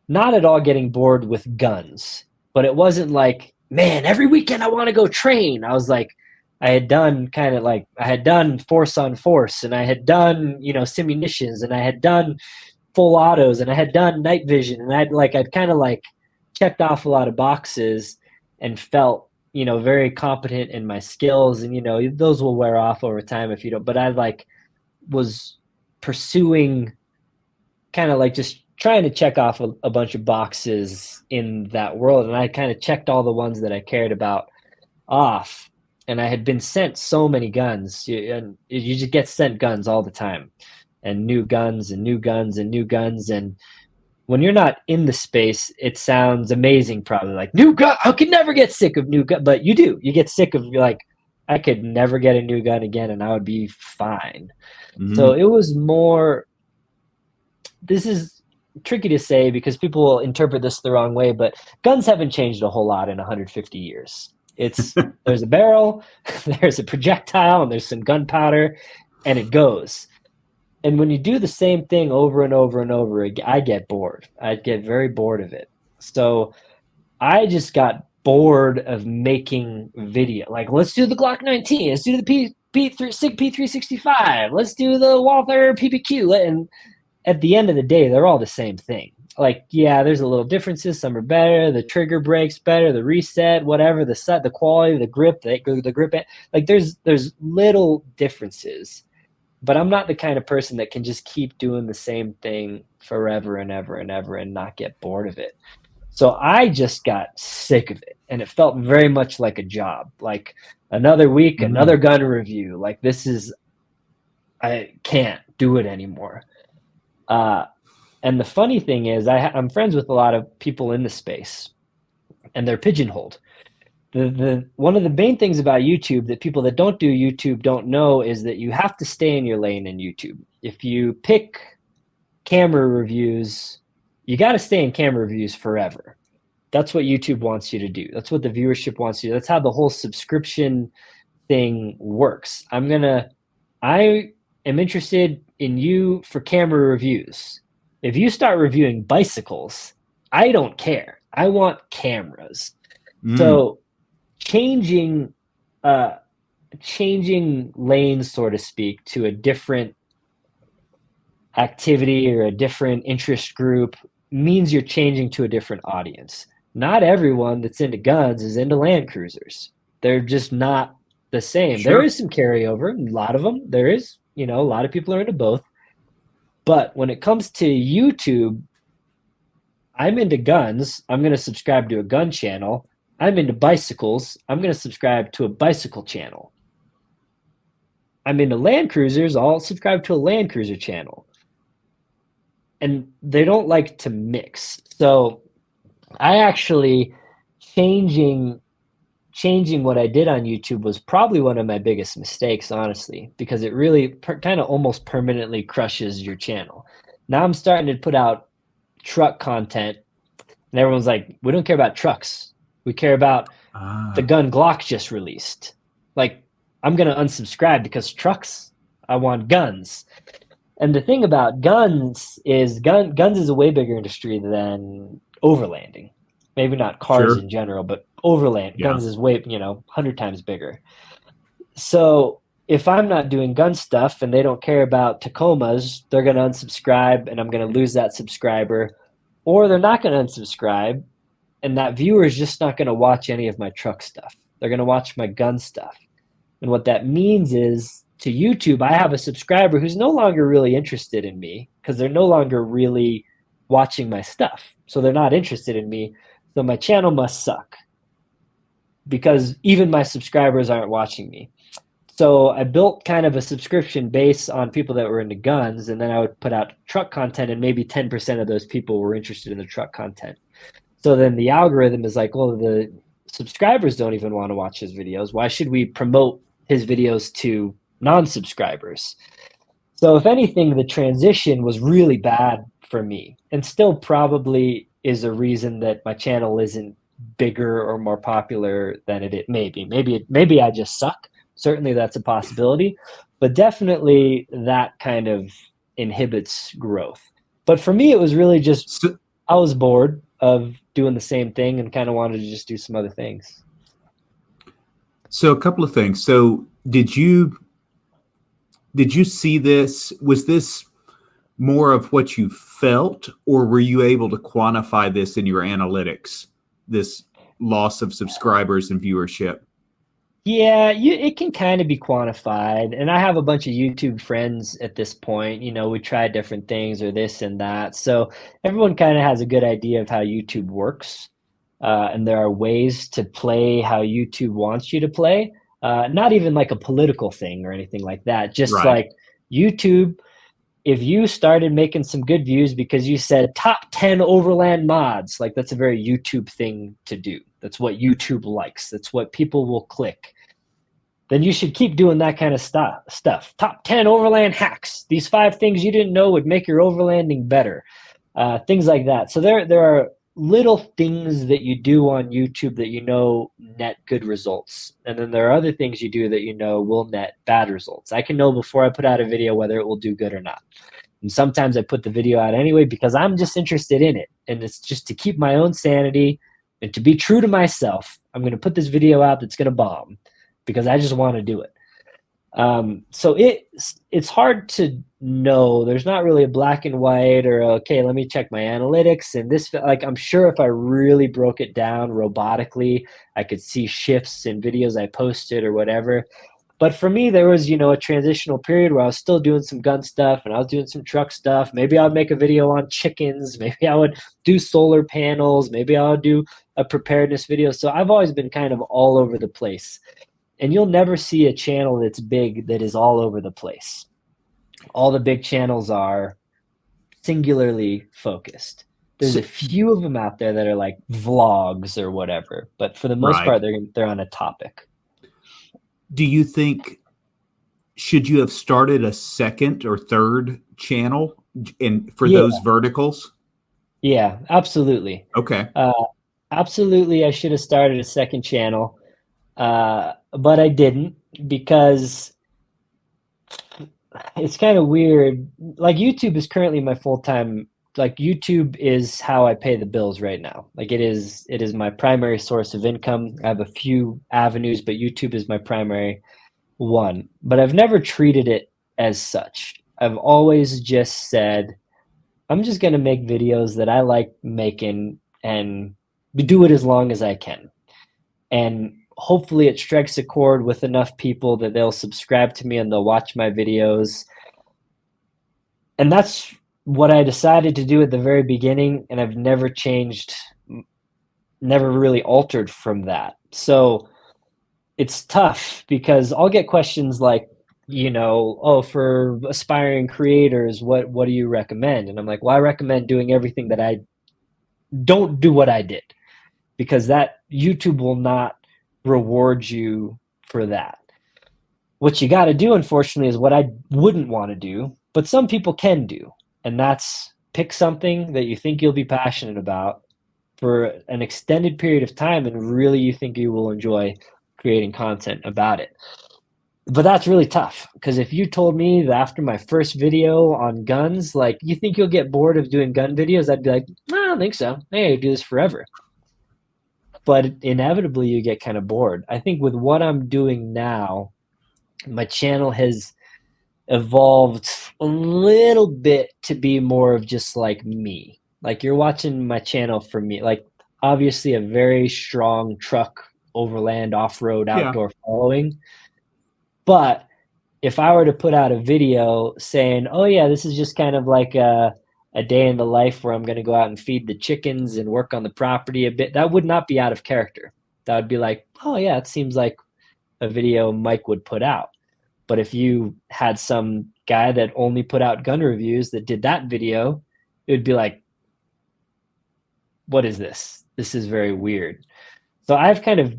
not at all getting bored with guns, but it wasn't like man, every weekend I want to go train. I was like, I had done force on force, and I had done, simunitions, and I had done full autos, and I had done night vision, and I'd kind of like checked off a lot of boxes and felt, very competent in my skills. And, those will wear off over time if you don't, but I like was pursuing kind of like just trying to check off a bunch of boxes in that world. And I kind of checked all the ones that I cared about off. And I had been sent so many guns, and you just get sent guns all the time, and new guns and new guns and new guns. And when you're not in the space, it sounds amazing, probably like new gun. I could never get sick of new gun, but you do. You get sick of, like, I could never get a new gun again, and I would be fine. Mm-hmm. So it was more. This is tricky to say because people will interpret this the wrong way, but guns haven't changed a whole lot in 150 years. It's there's a barrel, there's a projectile, and there's some gunpowder, and it goes. And when you do the same thing over and over and over, I get bored. I get very bored of it. So I just got bored of making video. Like, let's do the Glock 19. Let's do the P365. Let's do the Walther PPQ. And at the end of the day, they're all the same thing. Like, yeah, there's a little differences. Some are better. The trigger breaks better. The reset, whatever. The quality, the grip, the grip. Like, there's little differences. But I'm not the kind of person that can just keep doing the same thing forever and ever and ever and not get bored of it. So I just got sick of it, and it felt very much like a job. Like, another week, another gun review. Like, I can't do it anymore. And the funny thing is, I'm friends with a lot of people in the space, and they're pigeonholed. One of the main things about YouTube that people that don't do YouTube don't know is that you have to stay in your lane in YouTube. If you pick camera reviews, you got to stay in camera reviews forever. That's what YouTube wants you to do. That's what the viewership wants you to do. That's how the whole subscription thing works. I am interested in you for camera reviews. If you start reviewing bicycles, I don't care. I want cameras. So changing lanes, so to speak, to a different activity or a different interest group means you're changing to a different audience. Not everyone that's into guns is into Land Cruisers. They're just not the same. Sure. There is some carryover, a lot of them. There is, a lot of people are into both. But when it comes to YouTube, I'm into guns. I'm going to subscribe to a gun channel. I'm into bicycles. I'm going to subscribe to a bicycle channel. I'm into Land Cruisers. I'll subscribe to a Land Cruiser channel. And they don't like to mix. So I actually changing what I did on YouTube was probably one of my biggest mistakes, honestly, because it really kind of almost permanently crushes your channel. Now I'm starting to put out truck content, and everyone's like, we don't care about trucks. We care about the gun Glock just released. Like, I'm going to unsubscribe because trucks, I want guns. And the thing about guns is guns is a way bigger industry than overlanding. Maybe not cars in general, but overland guns is way, 100 times bigger. So if I'm not doing gun stuff and they don't care about Tacomas, they're going to unsubscribe, and I'm going to lose that subscriber. Or they're not going to unsubscribe, and that viewer is just not going to watch any of my truck stuff. They're going to watch my gun stuff. And what that means is, to YouTube, I have a subscriber who's no longer really interested in me because they're no longer really watching my stuff. So they're not interested in me. So my channel must suck because even my subscribers aren't watching me. So I built kind of a subscription base on people that were into guns, and then I would put out truck content, and maybe 10% of those people were interested in the truck content. So then the algorithm is like, well, the subscribers don't even want to watch his videos. Why should we promote his videos to non-subscribers? So if anything, the transition was really bad for me, and still probably is a reason that my channel isn't bigger or more popular than it may be. Maybe I just suck. Certainly that's a possibility, but definitely that kind of inhibits growth. But for me, it was really just, I was bored of doing the same thing and kind of wanted to just do some other things. So a couple of things. So did you see this? Was this more of what you felt, or were you able to quantify this in your analytics, this loss of subscribers and viewership? Yeah, it can kind of be quantified. And I have a bunch of YouTube friends at this point. We try different things or this and that. So everyone kind of has a good idea of how YouTube works. And there are ways to play how YouTube wants you to play. Not even like a political thing or anything like that. Just Right. like YouTube, if you started making some good views because you said top 10 Overland mods, like that's a very YouTube thing to do. That's what YouTube likes. That's what people will click. Then you should keep doing that kind of stuff. Top 10 Overland hacks. These 5 things you didn't know would make your overlanding better. Things like that. So there are little things that you do on YouTube that net good results. And then there are other things you do that will net bad results. I can know before I put out a video whether it will do good or not. And sometimes I put the video out anyway because I'm just interested in it. And it's just to keep my own sanity and to be true to myself. I'm going to put this video out that's going to bomb because I just want to do it. So it's hard to know. There's not really a black and white or, okay, let me check my analytics. And this, like, I'm sure if I really broke it down robotically, I could see shifts in videos I posted or whatever. But for me, there was, a transitional period where I was still doing some gun stuff and I was doing some truck stuff. Maybe I would make a video on chickens. Maybe I would do solar panels. Maybe I would do a preparedness video. So I've always been kind of all over the place. And you'll never see a channel that's big that is all over the place. All the big channels are singularly focused. There's a few of them out there that are like vlogs or whatever, but for the most part, they're on a topic. Do you think, should you have started a second or third channel for those verticals? Yeah, absolutely. Okay. Absolutely, I should have started a second channel. But I didn't because it's kind of weird. Like YouTube is currently my full-time, like YouTube is how I pay the bills right now. Like it is my primary source of income. I have a few avenues, but YouTube is my primary one. But I've never treated it as such. I've always just said, I'm just going to make videos that I like making and do it as long as I can. And hopefully it strikes a chord with enough people that they'll subscribe to me and they'll watch my videos. And that's what I decided to do at the very beginning. And I've never changed, never really altered from that. So it's tough because I'll get questions like, for aspiring creators, what do you recommend? And I'm like, well, I recommend doing everything that I don't do what I did, because that YouTube will not reward you for that. What you got to do, unfortunately, is what I wouldn't want to do, but some people can do, and that's pick something that you think you'll be passionate about for an extended period of time and really you think you will enjoy creating content about it. But that's really tough, because if you told me that after my first video on guns, like, you think you'll get bored of doing gun videos, I'd be like, I don't think so. Hey, I do this forever. But inevitably you get kind of bored. I think with what I'm doing now, my channel has evolved a little bit to be more of just like me. Like, you're watching my channel for me. Like, obviously a very strong truck, overland, off-road, outdoor following. But if I were to put out a video saying, oh yeah, this is just kind of like a day in the life where I'm going to go out and feed the chickens and work on the property a bit, that would not be out of character. That would be like, oh yeah, it seems like a video Mike would put out. But if you had some guy that only put out gun reviews that did that video, it would be like, what is this? This is very weird. So I've kind of,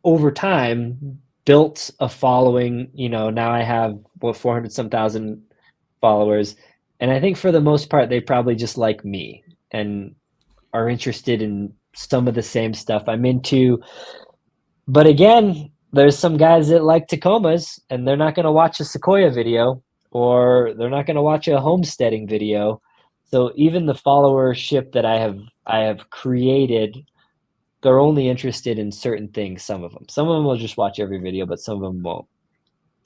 over time, built a following. Now I have 400 some thousand followers, and I think for the most part they probably just like me and are interested in some of the same stuff I'm into. But again, there's some guys that like Tacomas and they're not going to watch a Sequoia video, or they're not going to watch a homesteading video. So even the followership that I have created, they're only interested in certain things. Some of them will just watch every video, but some of them won't.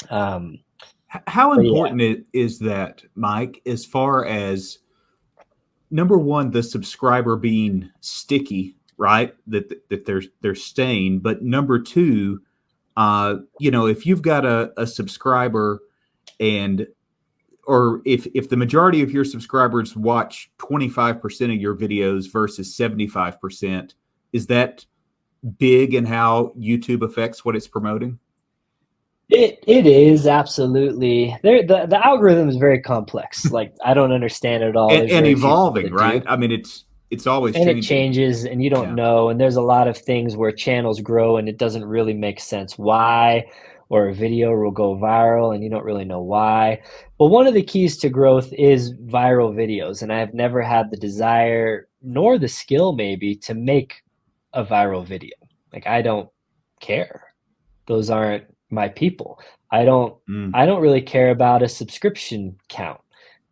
How But yeah. important is that, Mike, as far as number one, the subscriber being sticky, right? That they're staying, but number two, if you've got a subscriber and or if the majority of your subscribers watch 25% of your videos versus 75%, is that big in how YouTube affects what it's promoting? It is absolutely there. The algorithm is very complex. Like I don't understand it all. There's And very few people evolving, that right? do. I mean, it's always And it changing. changes and you don't Yeah. know. And there's a lot of things where channels grow and it doesn't really make sense why, or a video will go viral and you don't really know why. But one of the keys to growth is viral videos. And I've never had the desire nor the skill maybe to make a viral video. Like I don't care. Those aren't my people. I don't Mm. I don't really care about a subscription count.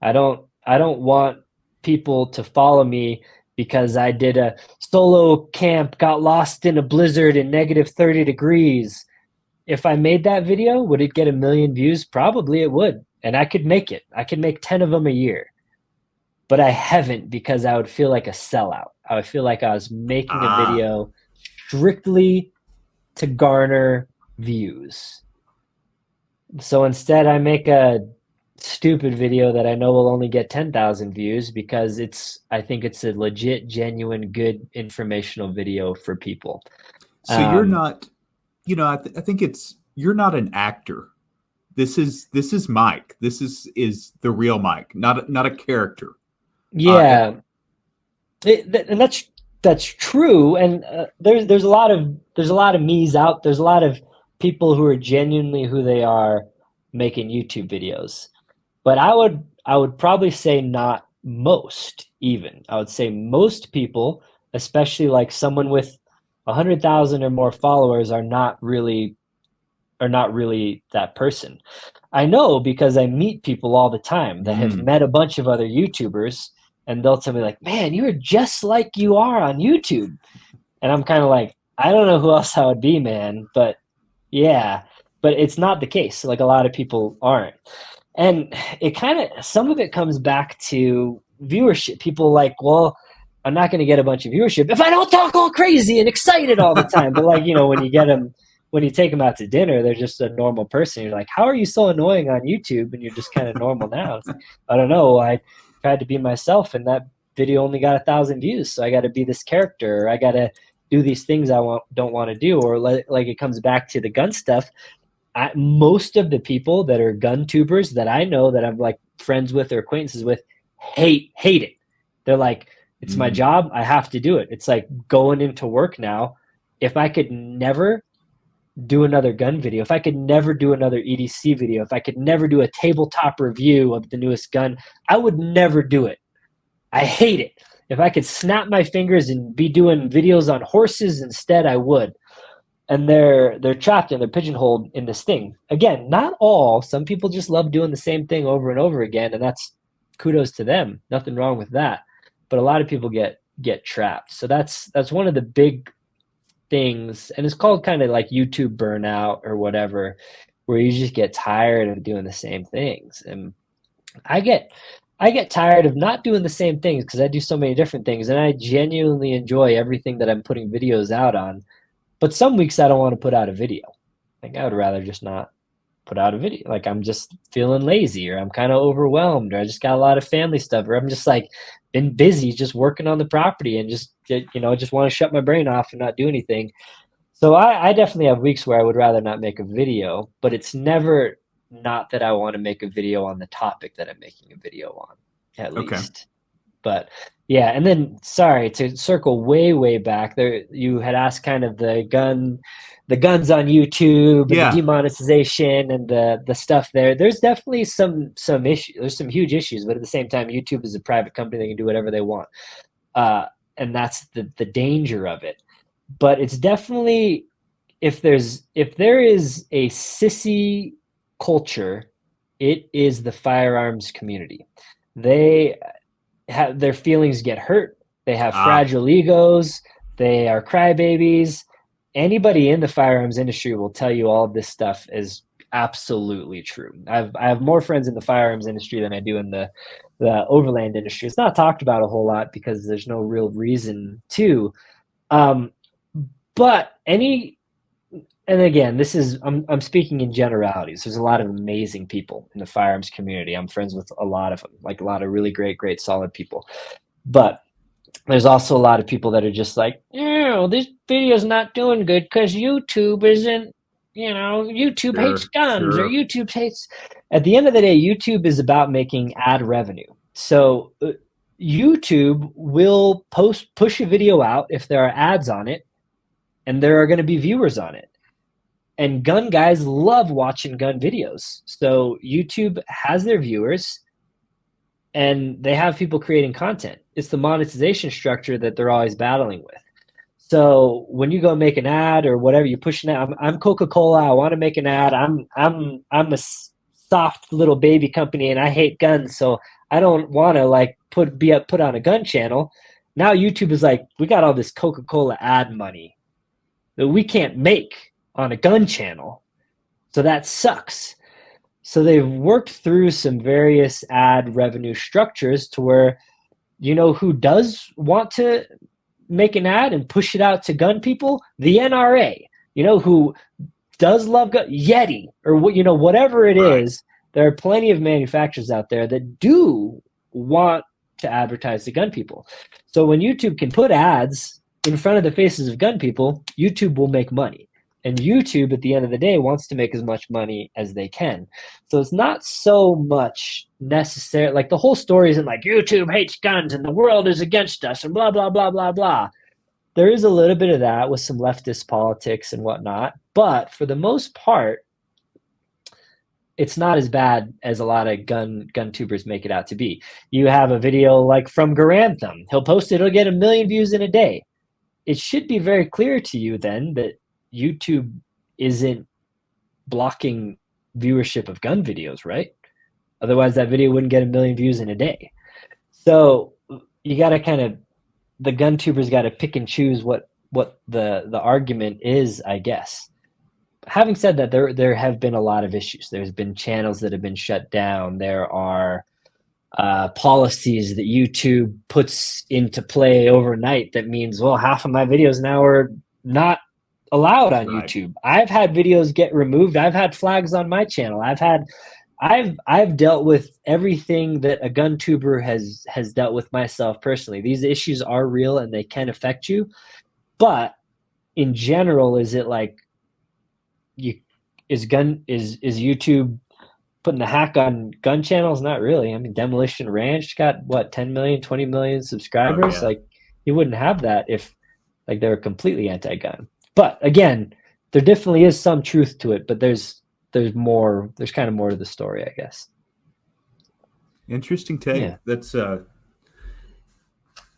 I don't want people to follow me because I did a solo camp, got lost in a blizzard in negative 30 degrees. If I made that video, would it get 1 million views? Probably it would. And I could make it. I could make 10 of them a year. But I haven't because I would feel like a sellout. I would feel like I was making a Ah. video strictly to garner views. So instead, I make a stupid video that I know will only get 10,000 views because I think it's a legit, genuine, good informational video for people. So you're not, I think you're not an actor. This is Mike. This is the real Mike, not a character. Yeah, and that's true. And there's a lot of me's out. There's a lot of people who are genuinely who they are making YouTube videos. But I would probably say not most even. I would say most people, especially like someone with 100,000 or more followers, are not really that person. I know because I meet people all the time that have Mm. met a bunch of other YouTubers and they'll tell me like, "Man, you're just like you are on YouTube." And I'm kind of like, "I don't know who else I would be, man." But yeah, but it's not the case. Like a lot of people aren't. And it kind of some of it comes back to viewership. People like, well, I'm not going to get a bunch of viewership if I don't talk all crazy and excited all the time. But like, when you take them out to dinner, they're just a normal person. You're like, how are you so annoying on YouTube? And you're just kind of normal now. It's like, I don't know. I tried to be myself, and that video only got 1,000 views, so I got to be this character. Or I got to do these things don't want to do. Or like it comes back to the gun stuff. Most of the people that are gun tubers that I know that I'm like friends with or acquaintances with hate it. They're like, it's my Mm. job. I have to do it. It's like going into work now. If I could never do another gun video, if I could never do another EDC video, if I could never do a tabletop review of the newest gun, I would never do it. I hate it. If I could snap my fingers and be doing videos on horses instead, I would. And they're trapped and they're pigeonholed in this thing. Again, not all. Some people just love doing the same thing over and over again, and that's kudos to them. Nothing wrong with that. But a lot of people get trapped. So that's one of the big things, and it's called kind of like YouTube burnout or whatever, where you just get tired of doing the same things. And I get tired of not doing the same things because I do so many different things, and I genuinely enjoy everything that I'm putting videos out on. But some weeks I don't want to put out a video. Like I would rather just not put out a video. Like I'm just feeling lazy or I'm kind of overwhelmed or I just got a lot of family stuff or I'm just like been busy just working on the property and just just want to shut my brain off and not do anything. So I definitely have weeks where I would rather not make a video, but it's never not that I want to make a video on the topic that I'm making a video on, at Okay. least. But yeah, and then sorry to circle way back there. You had asked kind of the guns on YouTube and Yeah. the demonetization and the stuff there. There's definitely some issues. There's some huge issues, but at the same time, YouTube is a private company; they can do whatever they want, and that's the danger of it. But it's definitely if there is a sissy culture, it is the firearms community. They their feelings get hurt. They have Ah, fragile egos. They are crybabies. Anybody in the firearms industry will tell you all of this stuff is absolutely true. I have more friends in the firearms industry than I do in the overland industry. It's not talked about a whole lot because there's no real reason to. Um, but any and again, this is I'm speaking in generalities. There's a lot of amazing people in the firearms community. I'm friends with a lot of them, like a lot of really great, solid people. But there's also a lot of people that are just like, this video's not doing good because YouTube isn't, YouTube hates guns or sure. YouTube hates. At the end of the day, YouTube is about making ad revenue. So YouTube will push a video out if there are ads on it, and there are going to be viewers on it. And gun guys love watching gun videos. So YouTube has their viewers and they have people creating content. It's the monetization structure that they're always battling with. So when you go make an ad or whatever, you push an ad. I'm Coca-Cola. I want to make an ad. I'm a soft little baby company and I hate guns, so I don't want to put on a gun channel. Now YouTube is like, we got all this Coca-Cola ad money that we can't make on a gun channel, so that sucks. So they've worked through some various ad revenue structures to where, who does want to make an ad and push it out to gun people? The NRA, who does love Yeti or whatever it Right. is. There are plenty of manufacturers out there that do want to advertise to gun people. So when YouTube can put ads in front of the faces of gun people, YouTube will make money. And YouTube, at the end of the day, wants to make as much money as they can. So it's not so much necessary. Like the whole story isn't like YouTube hates guns and the world is against us and blah, blah, blah, blah, blah. There is a little bit of that with some leftist politics and whatnot. But for the most part, it's not as bad as a lot of gun tubers make it out to be. You have a video like from Garantham. He'll post it. It'll get 1 million views in a day. It should be very clear to you then that YouTube isn't blocking viewership of gun videos, right? Otherwise, that video wouldn't get 1 million views in a day. So you got to the gun tubers got to pick and choose what the argument is, I guess. Having said that, there have been a lot of issues. There's been channels that have been shut down. There are policies that YouTube puts into play overnight that means, well, half of my videos now are not allowed on Right. YouTube. I've had videos get removed. I've had flags on my channel. I've dealt with everything that a gun tuber has dealt with myself personally. These issues are real and they can affect you. But in general, is it like is YouTube putting the hack on gun channels? Not really. I mean, Demolition Ranch got what, 10 million, 20 million subscribers. Oh, yeah. Like, you wouldn't have that if like they were completely anti-gun. But again, there definitely is some truth to it, but there's more, there's kind of more to the story, I guess. Interesting take. Yeah. That's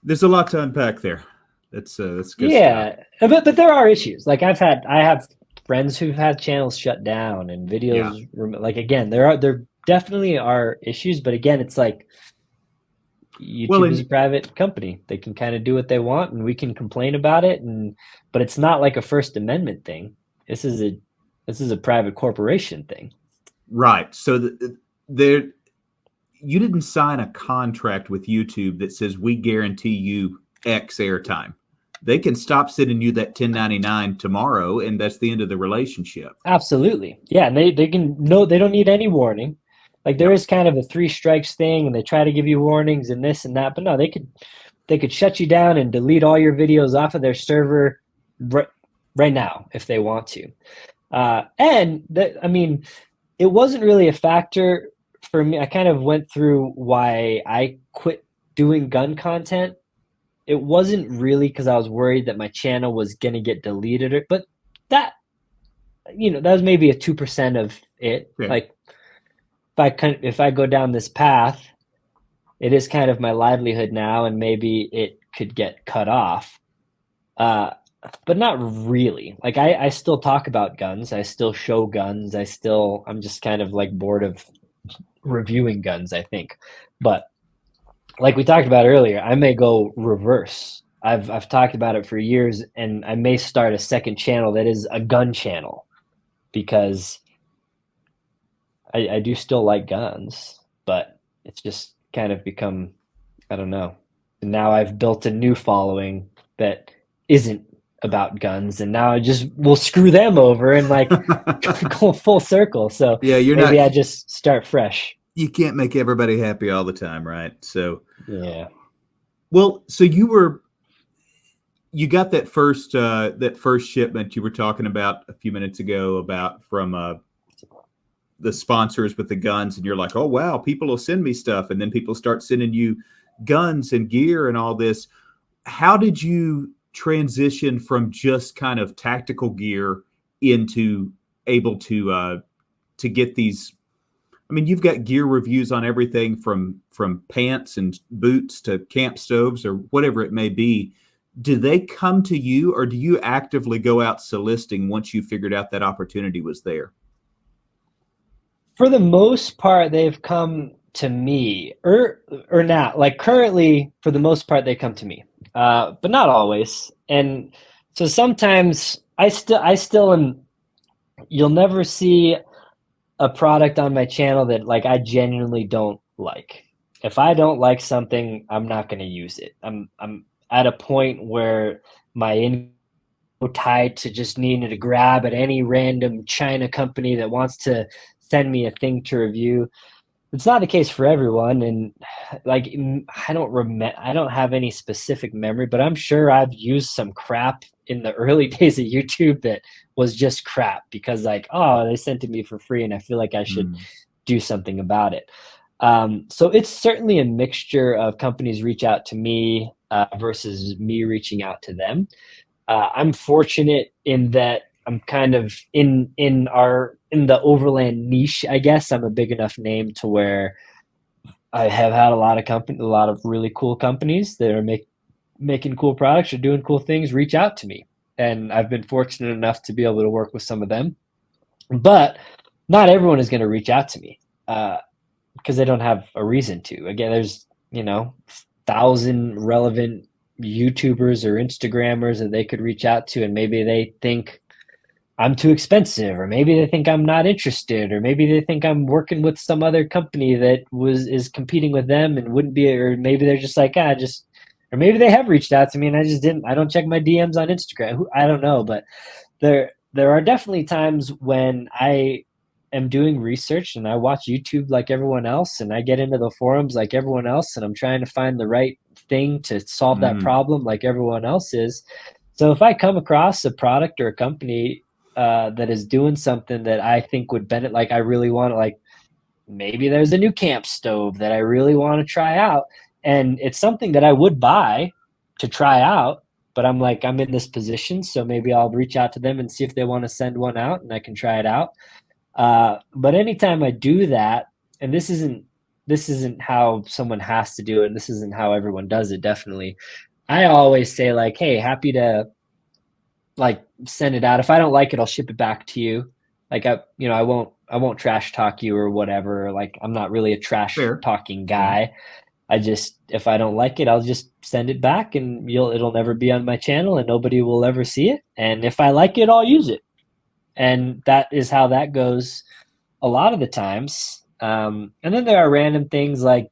there's a lot to unpack there. That's good Yeah. stuff. But there are issues. Like I have friends who've had channels shut down and videos like, again, there definitely are issues, but again, it's like YouTube is a private company. They can kind of do what they want and we can complain about it, but it's not like a First Amendment thing. This is a private corporation thing. Right. So you didn't sign a contract with YouTube that says we guarantee you X airtime. They can stop sending you that 1099 tomorrow, and that's the end of the relationship. Absolutely. Yeah, and they can they don't need any warning. Like there is kind of a 3 strikes thing, and they try to give you warnings and this and that, but no, they could shut you down and delete all your videos off of their server right now if they want to. I mean, it wasn't really a factor for me. I kind of went through why I quit doing gun content. It wasn't really because I was worried that my channel was going to get deleted, but that was maybe a 2% of it. Okay. Like if I go down this path, it is kind of my livelihood now, and maybe it could get cut off. But not really. Like I still talk about guns. I still show guns. I'm just kind of like bored of reviewing guns, I think. But like we talked about earlier, I may go reverse. I've talked about it for years, and I may start a second channel that is a gun channel because I do still like guns, but it's just kind of become, I don't know. And now I've built a new following that isn't about guns, and now I just will screw them over and like go full circle. So Yeah, you're not. maybe I just start fresh. You can't make everybody happy all the time, right? So, Yeah. well, so you got that first shipment you were talking about a few minutes ago about from the sponsors with the guns, and you're like, oh wow, people will send me stuff, and then people start sending you guns and gear and all this. How did you transition from just kind of tactical gear into able to get these? I mean, you've got gear reviews on everything from pants and boots to camp stoves or whatever it may be. Do they come to you, or do you actively go out soliciting once you figured out that opportunity was there? For the most part, they've come to me, or not. Like currently, for the most part, they come to me, but not always. And so sometimes I still am. You'll never see a product on my channel that like I genuinely don't like. If I don't like something, I'm not going to use it. I'm at a point where my in tied to just needing to grab at any random China company that wants to send me a thing to review. It's not the case for everyone, and like I don't have any specific memory, but I'm sure I've used some crap in the early days of YouTube that was just crap because like, oh, they sent it to me for free and I feel like I should do something about it. So it's certainly a mixture of companies reach out to me versus me reaching out to them. I'm fortunate in that I'm kind of in the overland niche. I guess I'm a big enough name to where I have had a lot of really cool companies that are making cool products or doing cool things reach out to me, and I've been fortunate enough to be able to work with some of them. But not everyone is going to reach out to me because they don't have a reason to. Again, there's 1,000 relevant YouTubers or Instagrammers that they could reach out to, and maybe they think I'm too expensive, or maybe they think I'm not interested, or maybe they think I'm working with some other company that is competing with them and wouldn't be, or maybe they're just like, or maybe they have reached out to me and I don't check my DMs on Instagram. I don't know, but there are definitely times when I am doing research and I watch YouTube like everyone else, and I get into the forums like everyone else, and I'm trying to find the right thing to solve that problem like everyone else is. So if I come across a product or a company that is doing something that I think would benefit, like I really want to, like maybe there's a new camp stove that I really want to try out, and it's something that I would buy to try out, but I'm like, I'm in this position, so maybe I'll reach out to them and see if they want to send one out and I can try it out. But anytime I do that, and this isn't how someone has to do it, and this isn't how everyone does it, definitely, I always say like, hey, happy to like send it out. If I don't like it, I'll ship it back to you. Like I won't trash talk you or whatever. Like I'm not really a trash Fair. talking guy. I just, if I don't like it, I'll just send it back and it'll never be on my channel and nobody will ever see it. And if I like it, I'll use it. And that is how that goes a lot of the times. And then there are random things like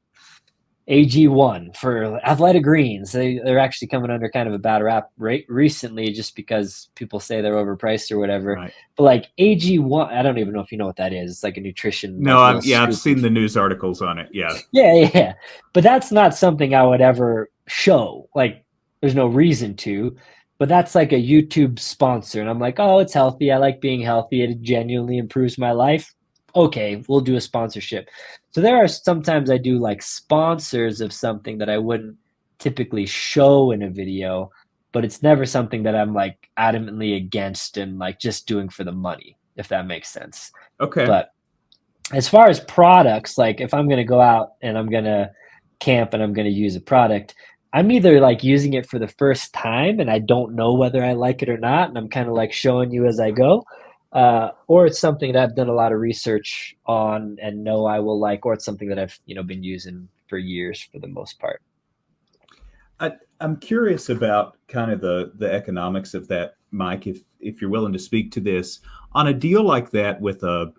AG1 for athletic greens. They're actually coming under kind of a bad rap recently just because people say they're overpriced or whatever. Right. But like AG1, I don't even know if you know what that is. It's like a nutrition. No, like I've seen the news articles on it. Yeah. Yeah. But that's not something I would ever show. Like there's no reason to. But that's like a YouTube sponsor. And I'm like, oh, it's healthy. I like being healthy. It genuinely improves my life. Okay, we'll do a sponsorship. So there are sometimes I do like sponsors of something that I wouldn't typically show in a video, but it's never something that I'm like adamantly against and like just doing for the money, if that makes sense. Okay. But as far as products, like if I'm going to go out and I'm going to camp and I'm going to use a product, I'm either like using it for the first time and I don't know whether I like it or not, and I'm kind of like showing you as I go, or it's something that I've done a lot of research on and know I will like, or it's something that I've been using for years for the most part. I'm curious about kind of the economics of that, Mike, if you're willing to speak to this. On a deal like that with a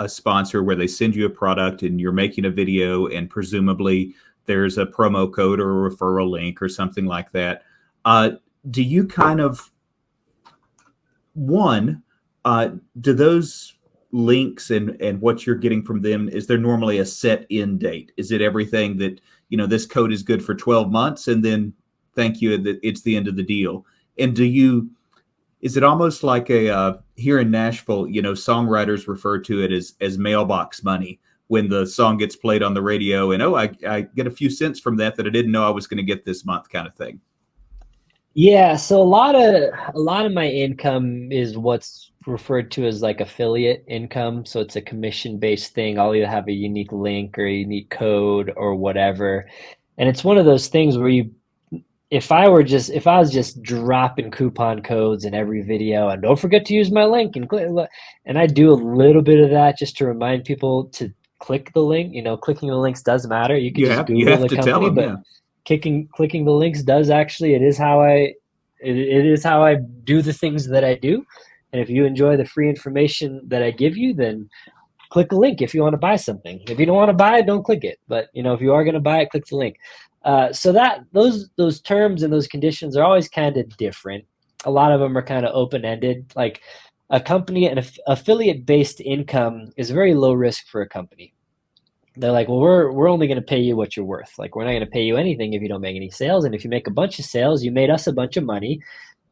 sponsor where they send you a product and you're making a video and presumably there's a promo code or a referral link or something like that, do you kind of, do those links and what you're getting from them, is there normally a set end date? Is it everything that, this code is good for 12 months and then thank you, it's the end of the deal? And is it almost like here in Nashville, songwriters refer to it as mailbox money when the song gets played on the radio and, I get a few cents from that I didn't know I was going to get this month kind of thing? Yeah, so a lot of my income is what's referred to as like affiliate income. So it's a commission-based thing. I'll either have a unique link or a unique code or whatever. And it's one of those things where if I was just dropping coupon codes in every video and don't forget to use my link and I do a little bit of that just to remind people to click the link. Clicking the links does matter. You can just Google the company, but clicking the links does actually, it is how I do the things that I do. And if you enjoy the free information that I give you, then click a link if you want to buy something. If you don't want to buy it, don't click it. But if you are going to buy it, click the link. So that those terms and those conditions are always kind of different. A lot of them are kind of open-ended. Like a company, an affiliate-based income is very low risk for a company. They're like, well, we're only going to pay you what you're worth. Like, we're not going to pay you anything if you don't make any sales. And if you make a bunch of sales, you made us a bunch of money.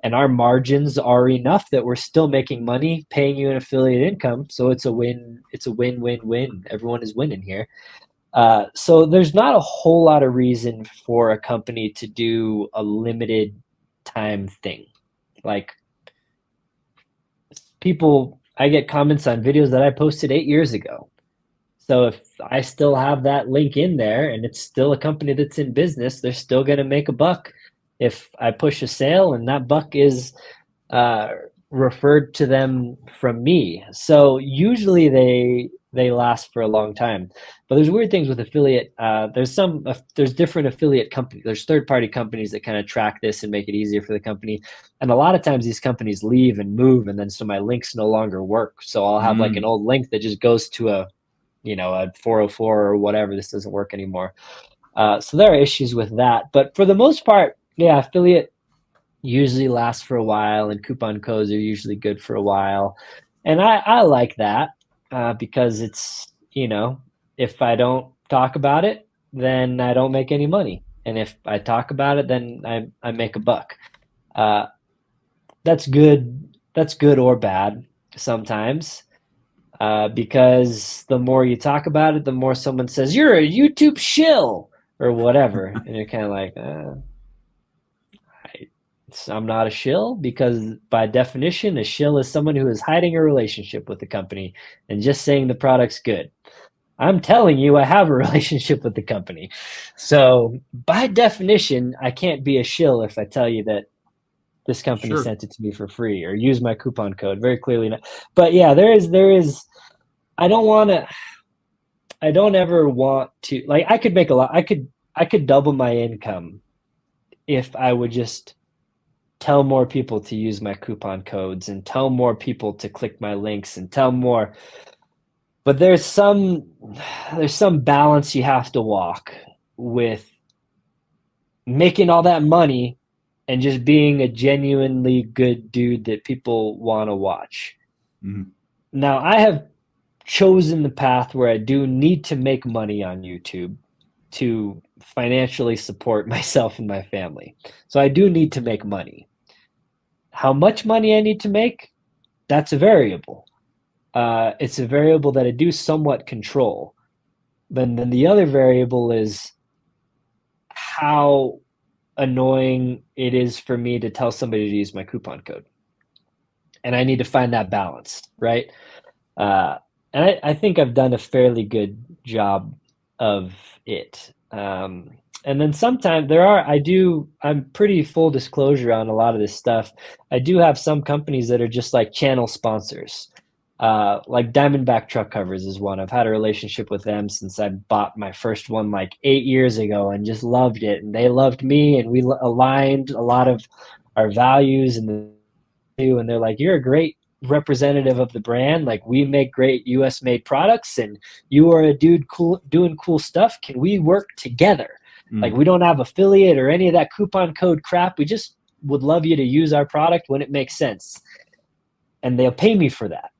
And our margins are enough that we're still making money, paying you an affiliate income. So it's a win. It's a win-win-win. Everyone is winning here. So there's not a whole lot of reason for a company to do a limited time thing. Like I get comments on videos that I posted 8 years ago. So if I still have that link in there and it's still a company that's in business, they're still going to make a buck if I push a sale and that buck is referred to them from me. So usually they last for a long time. But there's weird things with affiliate. There's different affiliate companies. There's third-party companies that kind of track this and make it easier for the company. And a lot of times these companies leave and move, and then so my links no longer work. So I'll have like an old link that just goes to a 404 or whatever. This doesn't work anymore. So there are issues with that. But for the most part, yeah, affiliate usually lasts for a while, and coupon codes are usually good for a while. And I like that because it's, if I don't talk about it, then I don't make any money. And if I talk about it, then I make a buck. That's good. That's good or bad sometimes. Because the more you talk about it, the more someone says, you're a YouTube shill or whatever. And you're kind of like, I'm not a shill, because by definition, a shill is someone who is hiding a relationship with the company and just saying the product's good. I'm telling you, I have a relationship with the company. So by definition, I can't be a shill if I tell you that this company sent it to me for free or use my coupon code. Very clearly not. But yeah, there is, I don't ever want to, like, I could make a lot. I could double my income if I would just tell more people to use my coupon codes and tell more people to click my links and tell more. But there's some balance you have to walk with making all that money and just being a genuinely good dude that people want to watch. Mm-hmm. Now, I have chosen the path where I do need to make money on YouTube to financially support myself and my family. So I do need to make money. How much money I need to make, that's a variable. It's a variable that I do somewhat control. Then the other variable is how annoying it is for me to tell somebody to use my coupon code. And I need to find that balance, right? And I think I've done a fairly good job of it. And then sometimes I'm pretty full disclosure on a lot of this stuff. I do have some companies that are just like channel sponsors. Like Diamondback truck covers is one. I've had a relationship with them since I bought my first one like 8 years ago and just loved it. And they loved me, and we aligned a lot of our values and they're like, you're a great representative of the brand. Like, we make great US made products and you are a dude doing cool stuff. Can we work together? Like, we don't have affiliate or any of that coupon code crap. We just would love you to use our product when it makes sense. And they'll pay me for that.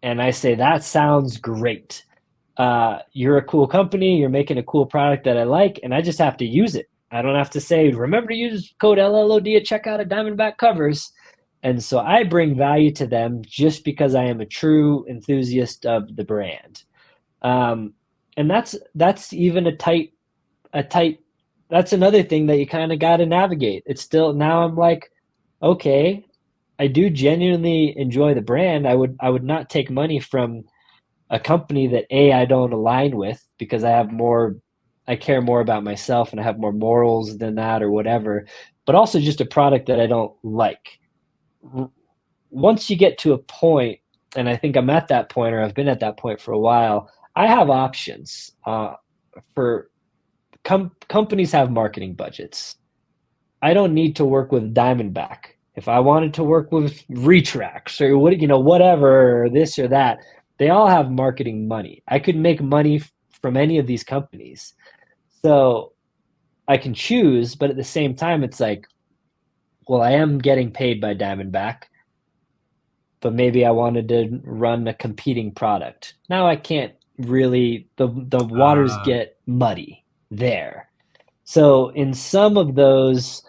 And I say, that sounds great. You're a cool company. You're making a cool product that I like, and I just have to use it. I don't have to say, remember to use code LLOD at checkout at Diamondback Covers. And so I bring value to them just because I am a true enthusiast of the brand. And that's even a tight, that's another thing that you kind of got to navigate. It's still, now I'm like, okay, I do genuinely enjoy the brand. I would not take money from a company that I don't align with, because I care more about myself and I have more morals than that or whatever, but also just a product that I don't like. Once you get to a point, and I think I'm at that point, or I've been at that point for a while, I have options. For companies have marketing budgets. I don't need to work with Diamondback. If I wanted to work with Retrax or whatever, or this or that, they all have marketing money. I could make money from any of these companies. So I can choose, but at the same time, it's like, well, I am getting paid by Diamondback, but maybe I wanted to run a competing product. Now I can't really, the waters get muddy there. So in some of those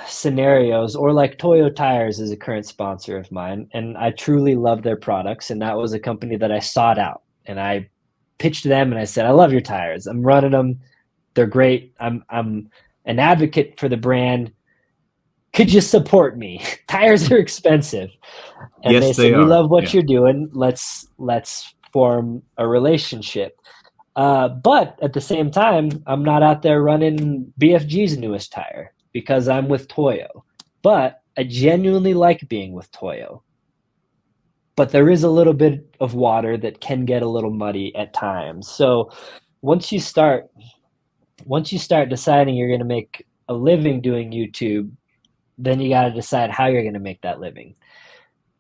scenarios, or like Toyo Tires is a current sponsor of mine, and I truly love their products, and that was a company that I sought out, and I pitched them and I said, I love your tires. I'm running them. They're great. I'm an advocate for the brand. Could you support me? Tires are expensive. And yes, they said, we are. love what you're doing. Let's form a relationship. But at the same time, I'm not out there running BFG's newest tire because I'm with Toyo. But I genuinely like being with Toyo. But there is a little bit of water that can get a little muddy at times. So once you start deciding you're going to make a living doing YouTube, then you got to decide how you're going to make that living.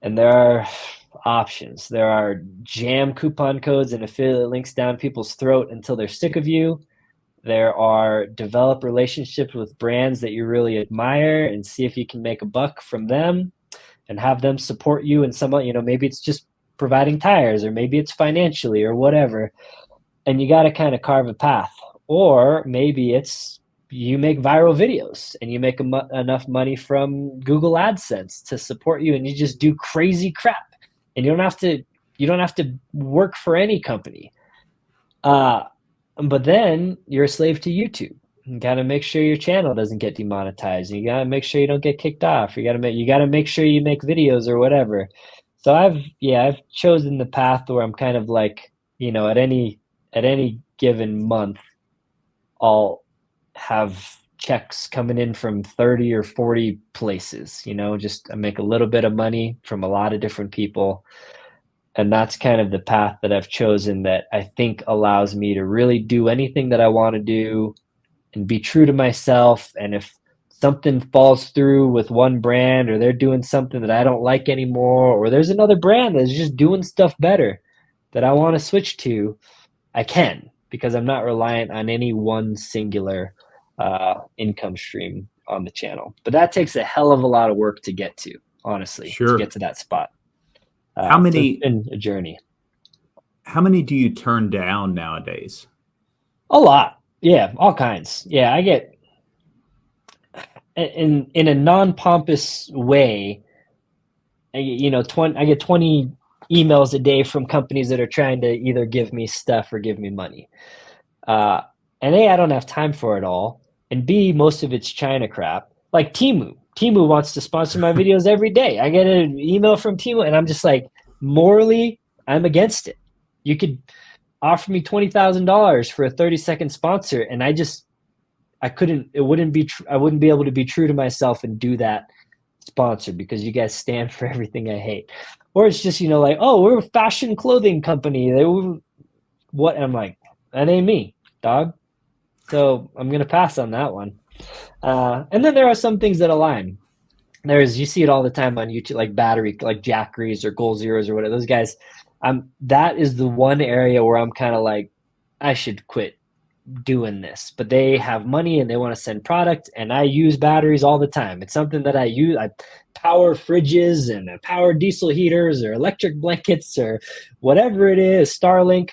And there are options. There are jam coupon codes and affiliate links down people's throat until they're sick of you. There are develop relationships with brands that you really admire and see if you can make a buck from them and have them support you in some, maybe it's just providing tires, or maybe it's financially or whatever. And you got to kind of carve a path. Or maybe it's you make viral videos and you make enough money from Google AdSense to support you, and you just do crazy crap, and you don't have to work for any company. But then you're a slave to YouTube. You got to make sure your channel doesn't get demonetized. You got to make sure you don't get kicked off. You got to make sure you make videos or whatever. So I've chosen the path where I'm kind of like, at any given month, I'll have checks coming in from 30 or 40 places, just I make a little bit of money from a lot of different people. And that's kind of the path that I've chosen that I think allows me to really do anything that I want to do and be true to myself. And if something falls through with one brand, or they're doing something that I don't like anymore, or there's another brand that's just doing stuff better that I want to switch to, I can, because I'm not reliant on any one singular income stream on the channel. But that takes a hell of a lot of work to get to, honestly, to get to that spot. How many? It's been a journey. How many do you turn down nowadays? A lot. Yeah, all kinds. Yeah, I get in a non-pompous way. I get 20 emails a day from companies that are trying to either give me stuff or give me money. And A, I don't have time for it all. And B, most of it's China crap. Like Temu. Temu wants to sponsor my videos every day. I get an able from Temu, and I'm just like, morally, I'm against it. You could offer me $20,000 for a 30-second sponsor, and I wouldn't be able to be true to myself and do that sponsor because you guys stand for everything I hate. Or it's just, like, oh, we're a fashion clothing company. What? I'm like, that ain't me, dog. So I'm going to pass on that one. And then there are some things that align. You see it all the time on YouTube, like battery, like Jackeries or Goal Zeros or whatever. Those guys, that is the one area where I'm kind of like, I should quit doing this. But they have money and they want to send product, and I use batteries all the time. It's something that I use. I power fridges and I power diesel heaters or electric blankets or whatever it is, Starlink.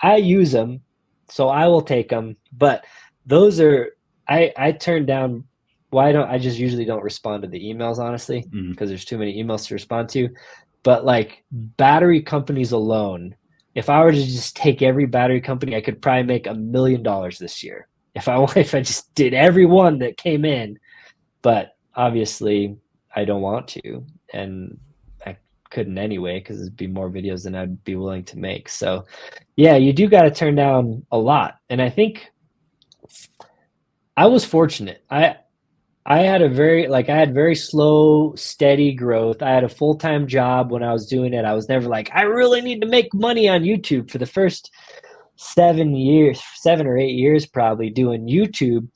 I use them, so I will take them. But those are, I turn down. Why don't I just usually don't respond to the emails, honestly, because there's too many emails to respond to. But like battery companies alone, if I were to just take every battery company, I could probably make $1 million this year if I just did every one that came in. But obviously, I don't want to, and I couldn't anyway because it'd be more videos than I'd be willing to make. So, yeah, you do got to turn down a lot, and I think I was fortunate. I had very slow, steady growth. I had a full-time job when I was doing it. I was never like, I really need to make money on YouTube. For the first 7 or 8 years probably doing YouTube,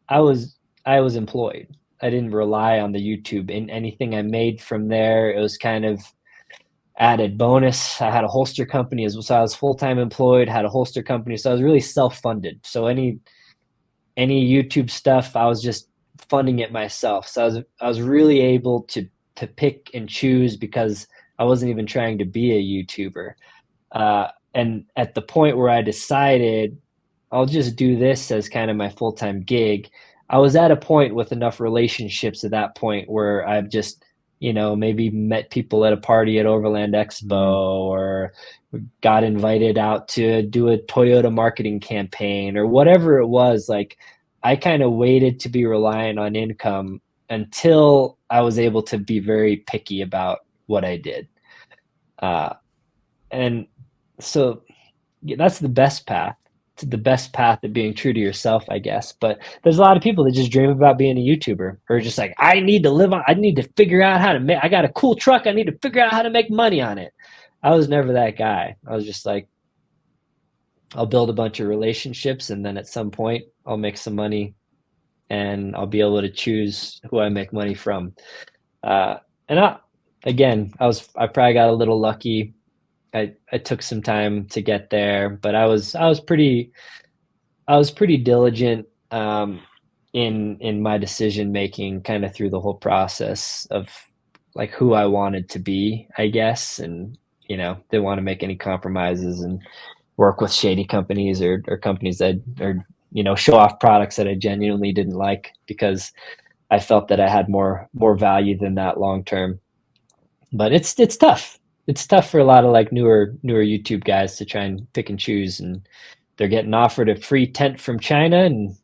I was employed. I didn't rely on the YouTube. In anything I made from there, it was kind of added bonus. I had a holster company as well, so I was full-time employed, had a holster company, so I was really self-funded. So any YouTube stuff, I was just funding it myself. So I was really able to pick and choose because I wasn't even trying to be a YouTuber. And at the point where I decided I'll just do this as kind of my full-time gig, I was at a point with enough relationships at that point where I've just, maybe met people at a party at Overland Expo or got invited out to do a Toyota marketing campaign or whatever it was. Like, I kind of waited to be reliant on income until I was able to be very picky about what I did. And so that's the best path. It's the best path of being true to yourself, I guess. But there's a lot of people that just dream about being a YouTuber, or just like, I need to figure out how to make, I got a cool truck. I need to figure out how to make money on it. I was never that guy. I was just like, I'll build a bunch of relationships, and then at some point I'll make some money and I'll be able to choose who I make money from. I probably got a little lucky. I took some time to get there, but I was pretty diligent in my decision making kind of through the whole process of like who I wanted to be, I guess, and didn't want to make any compromises and work with shady companies or companies that show off products that I genuinely didn't like, because I felt that I had more value than that long term. But it's tough. It's tough for a lot of like newer YouTube guys to try and pick and choose, and they're getting offered a free tent from China, and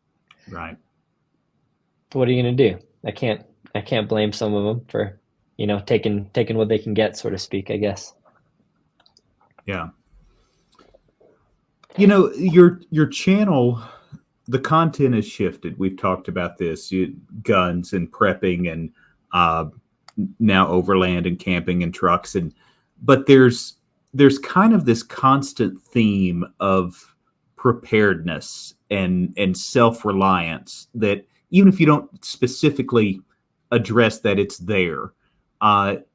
right. What are you going to do? I can't blame some of them for, taking what they can get, so to speak, I guess. Yeah. Your channel, the content has shifted. We've talked about this, guns and prepping and now overland and camping and trucks, but there's kind of this constant theme of preparedness and self-reliance that even if you don't specifically address that, it's there.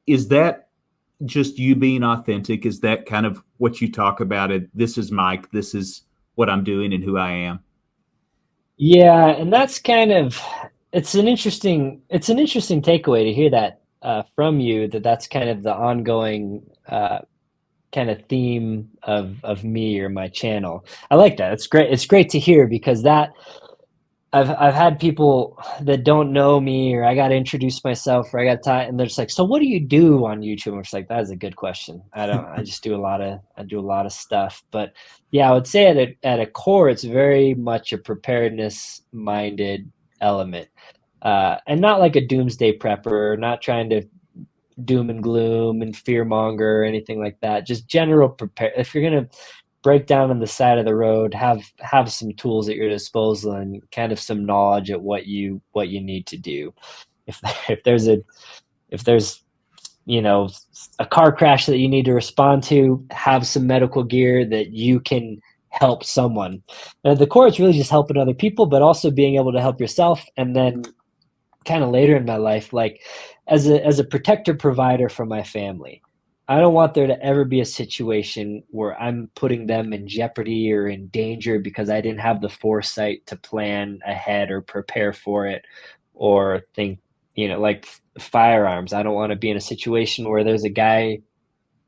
Is that just you being authentic? Is that kind of what you talk about? This is Mike, this is what I'm doing and who I am? Yeah, and that's kind of, it's an interesting takeaway to hear that from you, that's kind of the ongoing kind of theme of me or my channel. I like that. It's great. It's great to hear, because that I've had people that don't know me, or I got to introduce myself, or I got to, and they're just like, so what do you do on YouTube? I'm just like, that is a good question. I just do a lot of stuff. But yeah, I would say at a core, it's very much a preparedness minded element, and not like a doomsday prepper, not trying to doom and gloom and fear monger or anything like that. Just general prepare. If you're going to break down on the side of the road, have some tools at your disposal and kind of some knowledge at what you need to do. if if there's a if there's you know a car crash that you need to respond to, have some medical gear that you can help someone. And the core is really just helping other people, but also being able to help yourself. And then kind of later in my life, like as a protector provider for my family, I don't want there to ever be a situation where I'm putting them in jeopardy or in danger because I didn't have the foresight to plan ahead or prepare for it, or think, like firearms. I don't want to be in a situation where there's a guy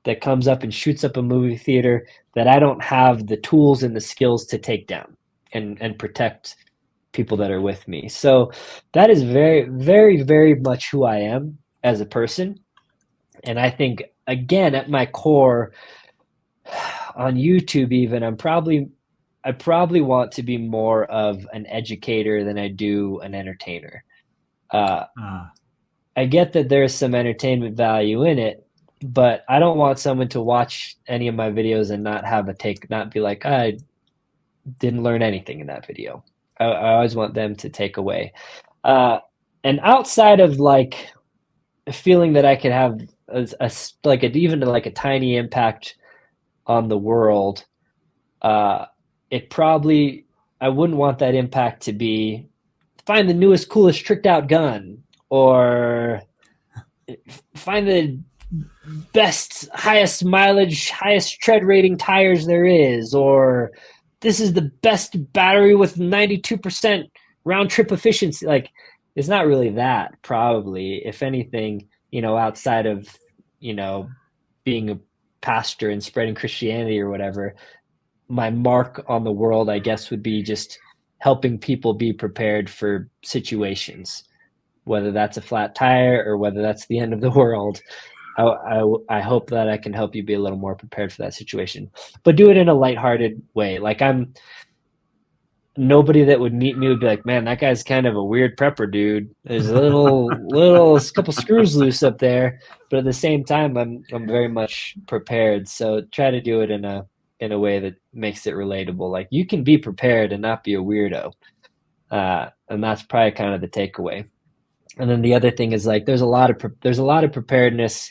that comes up and shoots up a movie theater that I don't have the tools and the skills to take down and protect people that are with me. So that is very, very, very much who I am as a person. And I think, again, at my core, on YouTube even, I probably want to be more of an educator than I do an entertainer. I get that there's some entertainment value in it, but I don't want someone to watch any of my videos and not be like, I didn't learn anything in that video. I always want them to take away. And outside of like feeling that I could have even like a tiny impact on the world, I wouldn't want that impact to be find the newest, coolest, tricked out gun, or find the best, highest mileage, highest tread rating tires there is, or this is the best battery with 92% round trip efficiency. Like, it's not really that, probably. If anything, outside of, being a pastor and spreading Christianity or whatever, my mark on the world, I guess, would be just helping people be prepared for situations, whether that's a flat tire or whether that's the end of the world. I hope that I can help you be a little more prepared for that situation, but do it in a lighthearted way. Like, nobody that would meet me would be like, man, that guy's kind of a weird prepper dude. There's a little couple screws loose up there, but at the same time, I'm very much prepared. So try to do it in a way that makes it relatable. Like, you can be prepared and not be a weirdo, and that's probably kind of the takeaway. And then the other thing is, like, there's a lot of preparedness.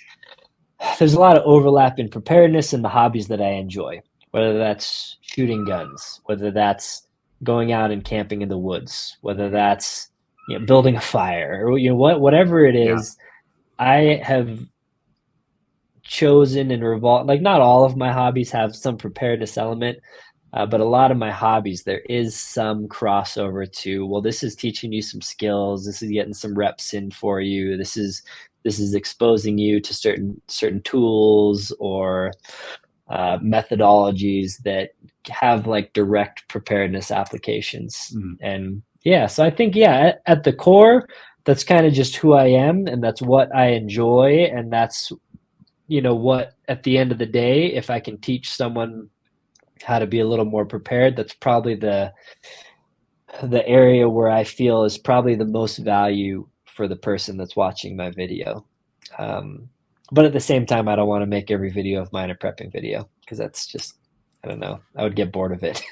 There's a lot of overlap in preparedness and the hobbies that I enjoy, whether that's shooting guns, whether that's going out and camping in the woods, whether that's building a fire, or whatever it is. Yeah. I have chosen and revolved. Like, not all of my hobbies have some preparedness element, but a lot of my hobbies, there is some crossover to, well, this is teaching you some skills, this is getting some reps in for you, this is exposing you to certain tools or methodologies that have like direct preparedness applications. And so I think, at the core, that's kind of just who I am, and that's what I enjoy, and that's what, at the end of the day, if I can teach someone how to be a little more prepared, that's probably the area where I feel is probably the most value for the person that's watching my video. But at the same time, I don't want to make every video of mine a prepping video, because that's just, I don't know, I would get bored of it.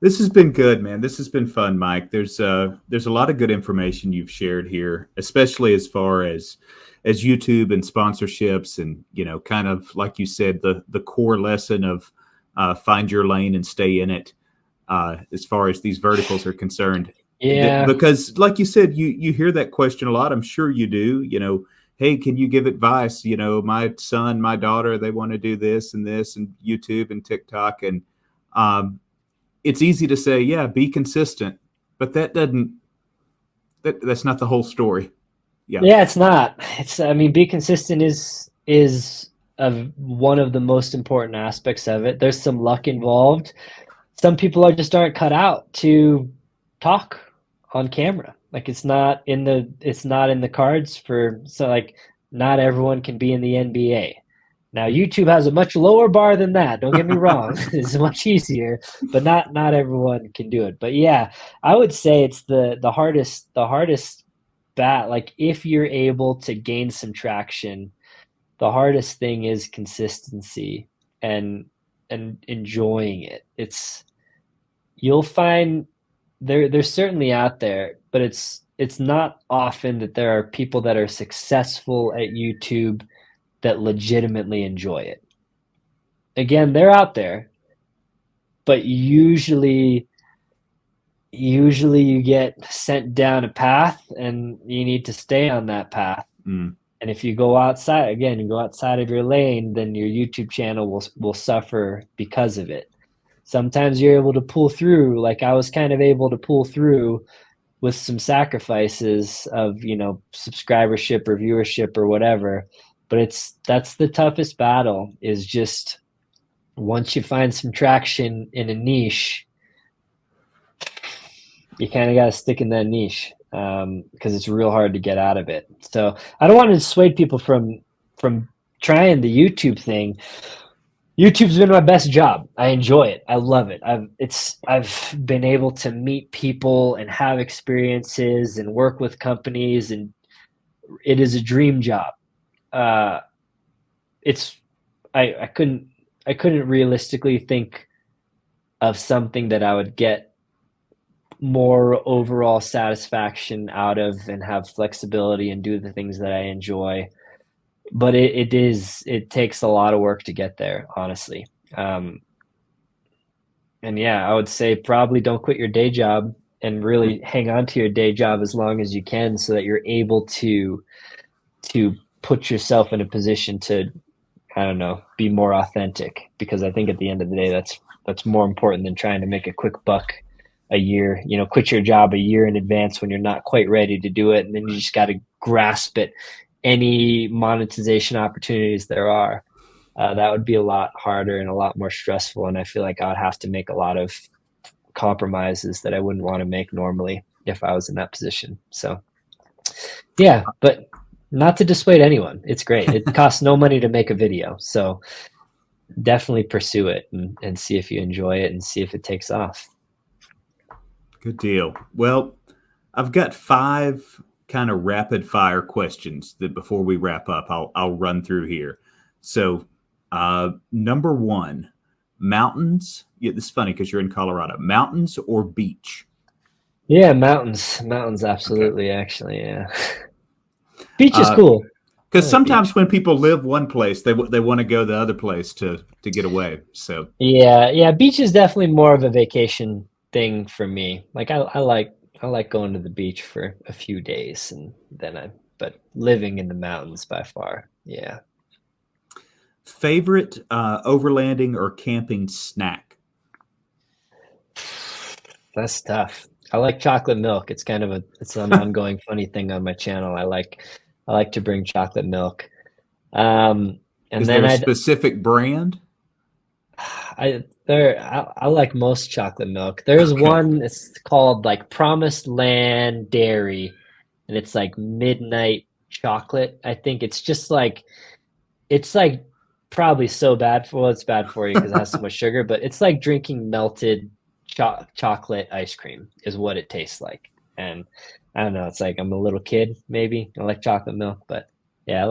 This has been good, man. This has been fun, Mike. There's a lot of good information you've shared here, especially as far as YouTube and sponsorships, and kind of like you said, the core lesson of find your lane and stay in it, as far as these verticals are concerned. Yeah, because like you said, you hear that question a lot. I'm sure you do. Hey, can you give advice? My son, my daughter, they want to do this and YouTube and TikTok, and it's easy to say, yeah, be consistent, but that's not the whole story. Yeah, it's not. Be consistent is one of the most important aspects of it. There's some luck involved. Some people aren't cut out to talk on camera. Like, it's not in the cards like, not everyone can be in the NBA. Now, YouTube has a much lower bar than that. Don't get me wrong. It's much easier, but not everyone can do it. But yeah, I would say it's the hardest bat. Like, if you're able to gain some traction, the hardest thing is consistency and enjoying it. You'll find they're certainly out there, but it's it's not often that there are people that are successful at YouTube that legitimately enjoy it. Again, they're out there, but usually you get sent down a path and you need to stay on that path. Mm. And if you go outside, again, you go outside of your lane, then your YouTube channel will suffer because of it. Sometimes you're able to pull through, like I was kind of able to pull through with some sacrifices of, you know, subscribership or viewership or whatever. But that's the toughest battle, is just once you find some traction in a niche, you kind of got to stick in that niche, because it's real hard to get out of it. So I don't want to dissuade people from trying the YouTube thing. YouTube's been my best job. I enjoy it. I love it. I've been able to meet people and have experiences and work with companies, and it is a dream job. It's I couldn't realistically think of something that I would get more overall satisfaction out of and have flexibility and do the things that I enjoy. But it takes a lot of work to get there, honestly. And yeah, I would say probably don't quit your day job, and really hang on to your day job as long as you can, so that you're able to put yourself in a position to, I don't know, be more authentic. Because I think at the end of the day, that's more important than trying to make a quick buck a year. You know, quit your job a year in advance when you're not quite ready to do it, and then you just got to grasp at any monetization opportunities there are. That would be a lot harder and a lot more stressful, and I feel like I would have to make a lot of compromises that I wouldn't want to make normally if I was in that position. So yeah, but not to dissuade anyone. It's great. It costs no money to make a video, so definitely pursue it and see if you enjoy it and see if it takes off. Good deal. Well, I've got 5 kind of rapid fire questions that before we wrap up, I'll run through here. So, number 1, mountains. Yeah, this is funny because you're in Colorado. Mountains or beach? Yeah, mountains, absolutely. Okay. Actually, yeah. Beach is cool. Because sometimes when people live one place, they want to go the other place to get away. So yeah, beach is definitely more of a vacation thing for me. Like I like going to the beach for a few days, and then but living in the mountains by far. Yeah. Favorite overlanding or camping snack? That's tough. I like chocolate milk. It's kind of it's an ongoing funny thing on my channel. I like to bring chocolate milk. And is there a specific brand? I like most chocolate milk. There's one, it's called like Promised Land Dairy, and it's like midnight chocolate. I think it's just like, it's like probably so bad for, well, it's bad for you because it has so much sugar, but it's like drinking melted chocolate ice cream is what it tastes like. And I don't know, it's like I'm a little kid, maybe. I like chocolate milk, but yeah,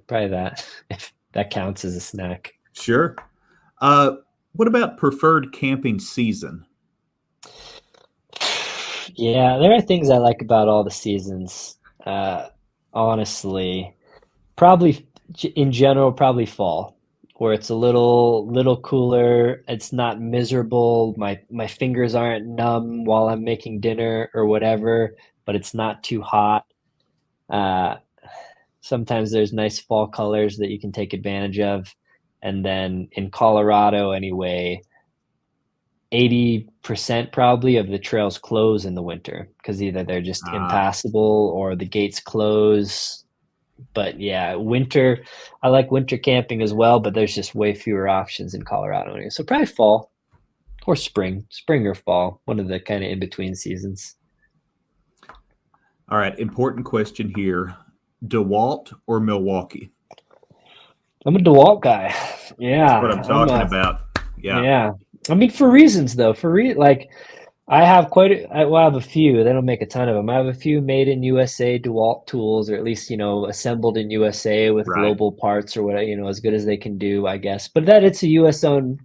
probably that, if that counts as a snack. Sure. What about preferred camping season? Yeah, there are things I like about all the seasons. Honestly, probably in general, probably fall, where it's a little cooler. It's not miserable. My fingers aren't numb while I'm making dinner or whatever, but it's not too hot. Sometimes there's nice fall colors that you can take advantage of. And then in Colorado anyway, 80% probably of the trails close in the winter because either they're just impassable or the gates close. But yeah, winter, I like winter camping as well, but there's just way fewer options in Colorado anyway. So probably fall or spring or fall, one of the kind of in-between seasons. All right, important question here. DeWalt or Milwaukee? I'm a DeWalt guy. Yeah. That's what I'm talking about. Yeah. Yeah. I mean, for reasons though, like I have I have a few. They don't make a ton of them. I have a few made in USA DeWalt tools, or at least, assembled in USA with global parts or whatever, as good as they can do, I guess. But that it's a US owned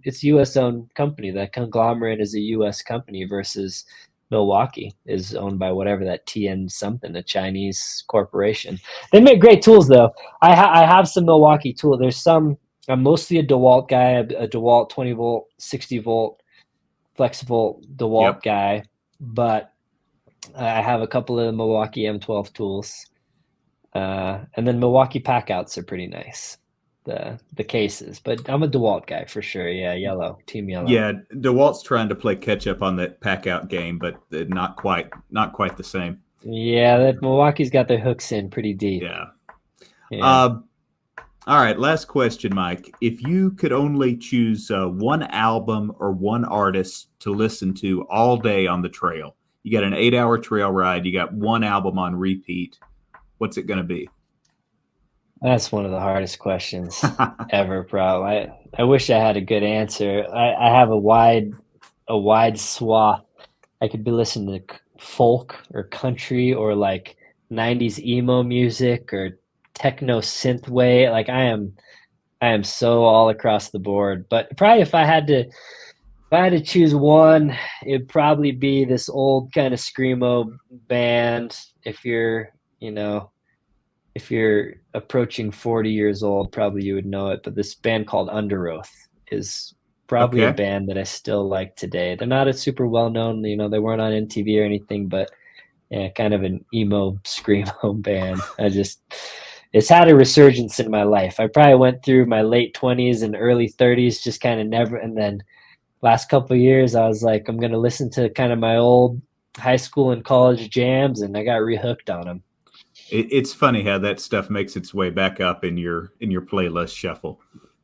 company. That conglomerate is a US company versus Milwaukee is owned by whatever that TN something, a Chinese corporation. They make great tools though. I have some Milwaukee tools. There's some. I'm mostly a DeWalt guy, a DeWalt 20 volt, 60 volt, flexible DeWalt guy, but I have a couple of Milwaukee M12 tools, and then Milwaukee packouts are pretty nice. The cases, but I'm a DeWalt guy for sure. Yeah, yellow, team yellow. Yeah, DeWalt's trying to play catch up on that pack out game, but not quite the same. Yeah, that Milwaukee's got their hooks in pretty deep. Yeah. All right, last question, Mike. If you could only choose one album or one artist to listen to all day on the trail, you got an 8-hour trail ride, you got one album on repeat, what's it going to be? That's one of the hardest questions ever, probably. I wish I had a good answer. I have a wide swath. I could be listening to folk or country or like 90s emo music or techno synthwave. Like I am so all across the board. But probably if I had to choose one, it'd probably be this old kind of screamo band. If you're approaching 40 years old, probably you would know it. But this band called Under Oath is probably a band that I still like today. They're not a super well known, they weren't on MTV or anything, but yeah, kind of an emo screamo band. It's had a resurgence in my life. I probably went through my late 20s and early 30s, just kind of never. And then last couple of years, I was like, I'm going to listen to kind of my old high school and college jams, and I got rehooked on them. It's funny how that stuff makes its way back up in your playlist shuffle.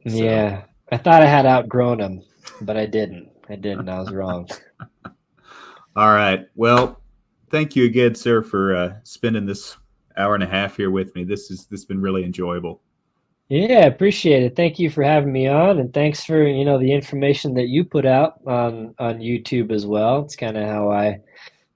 So. Yeah, I thought I had outgrown them, but I didn't. I was wrong. All right. Well, thank you again, sir, for spending this hour and a half here with me. This has been really enjoyable. Yeah, appreciate it. Thank you for having me on, and thanks for the information that you put out on YouTube as well. It's kind of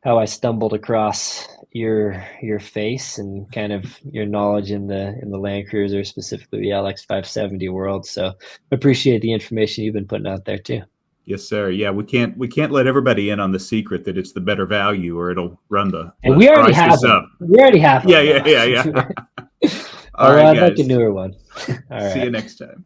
how I stumbled across your face and kind of your knowledge in the Land Cruiser, specifically the LX 570 world. So appreciate the information you've been putting out there too. Yes, sir. Yeah, we can't let everybody in on the secret that it's the better value, or it'll run the. And we already have them. We already have them. Yeah. All right, I'd like a newer one. All right. See you next time.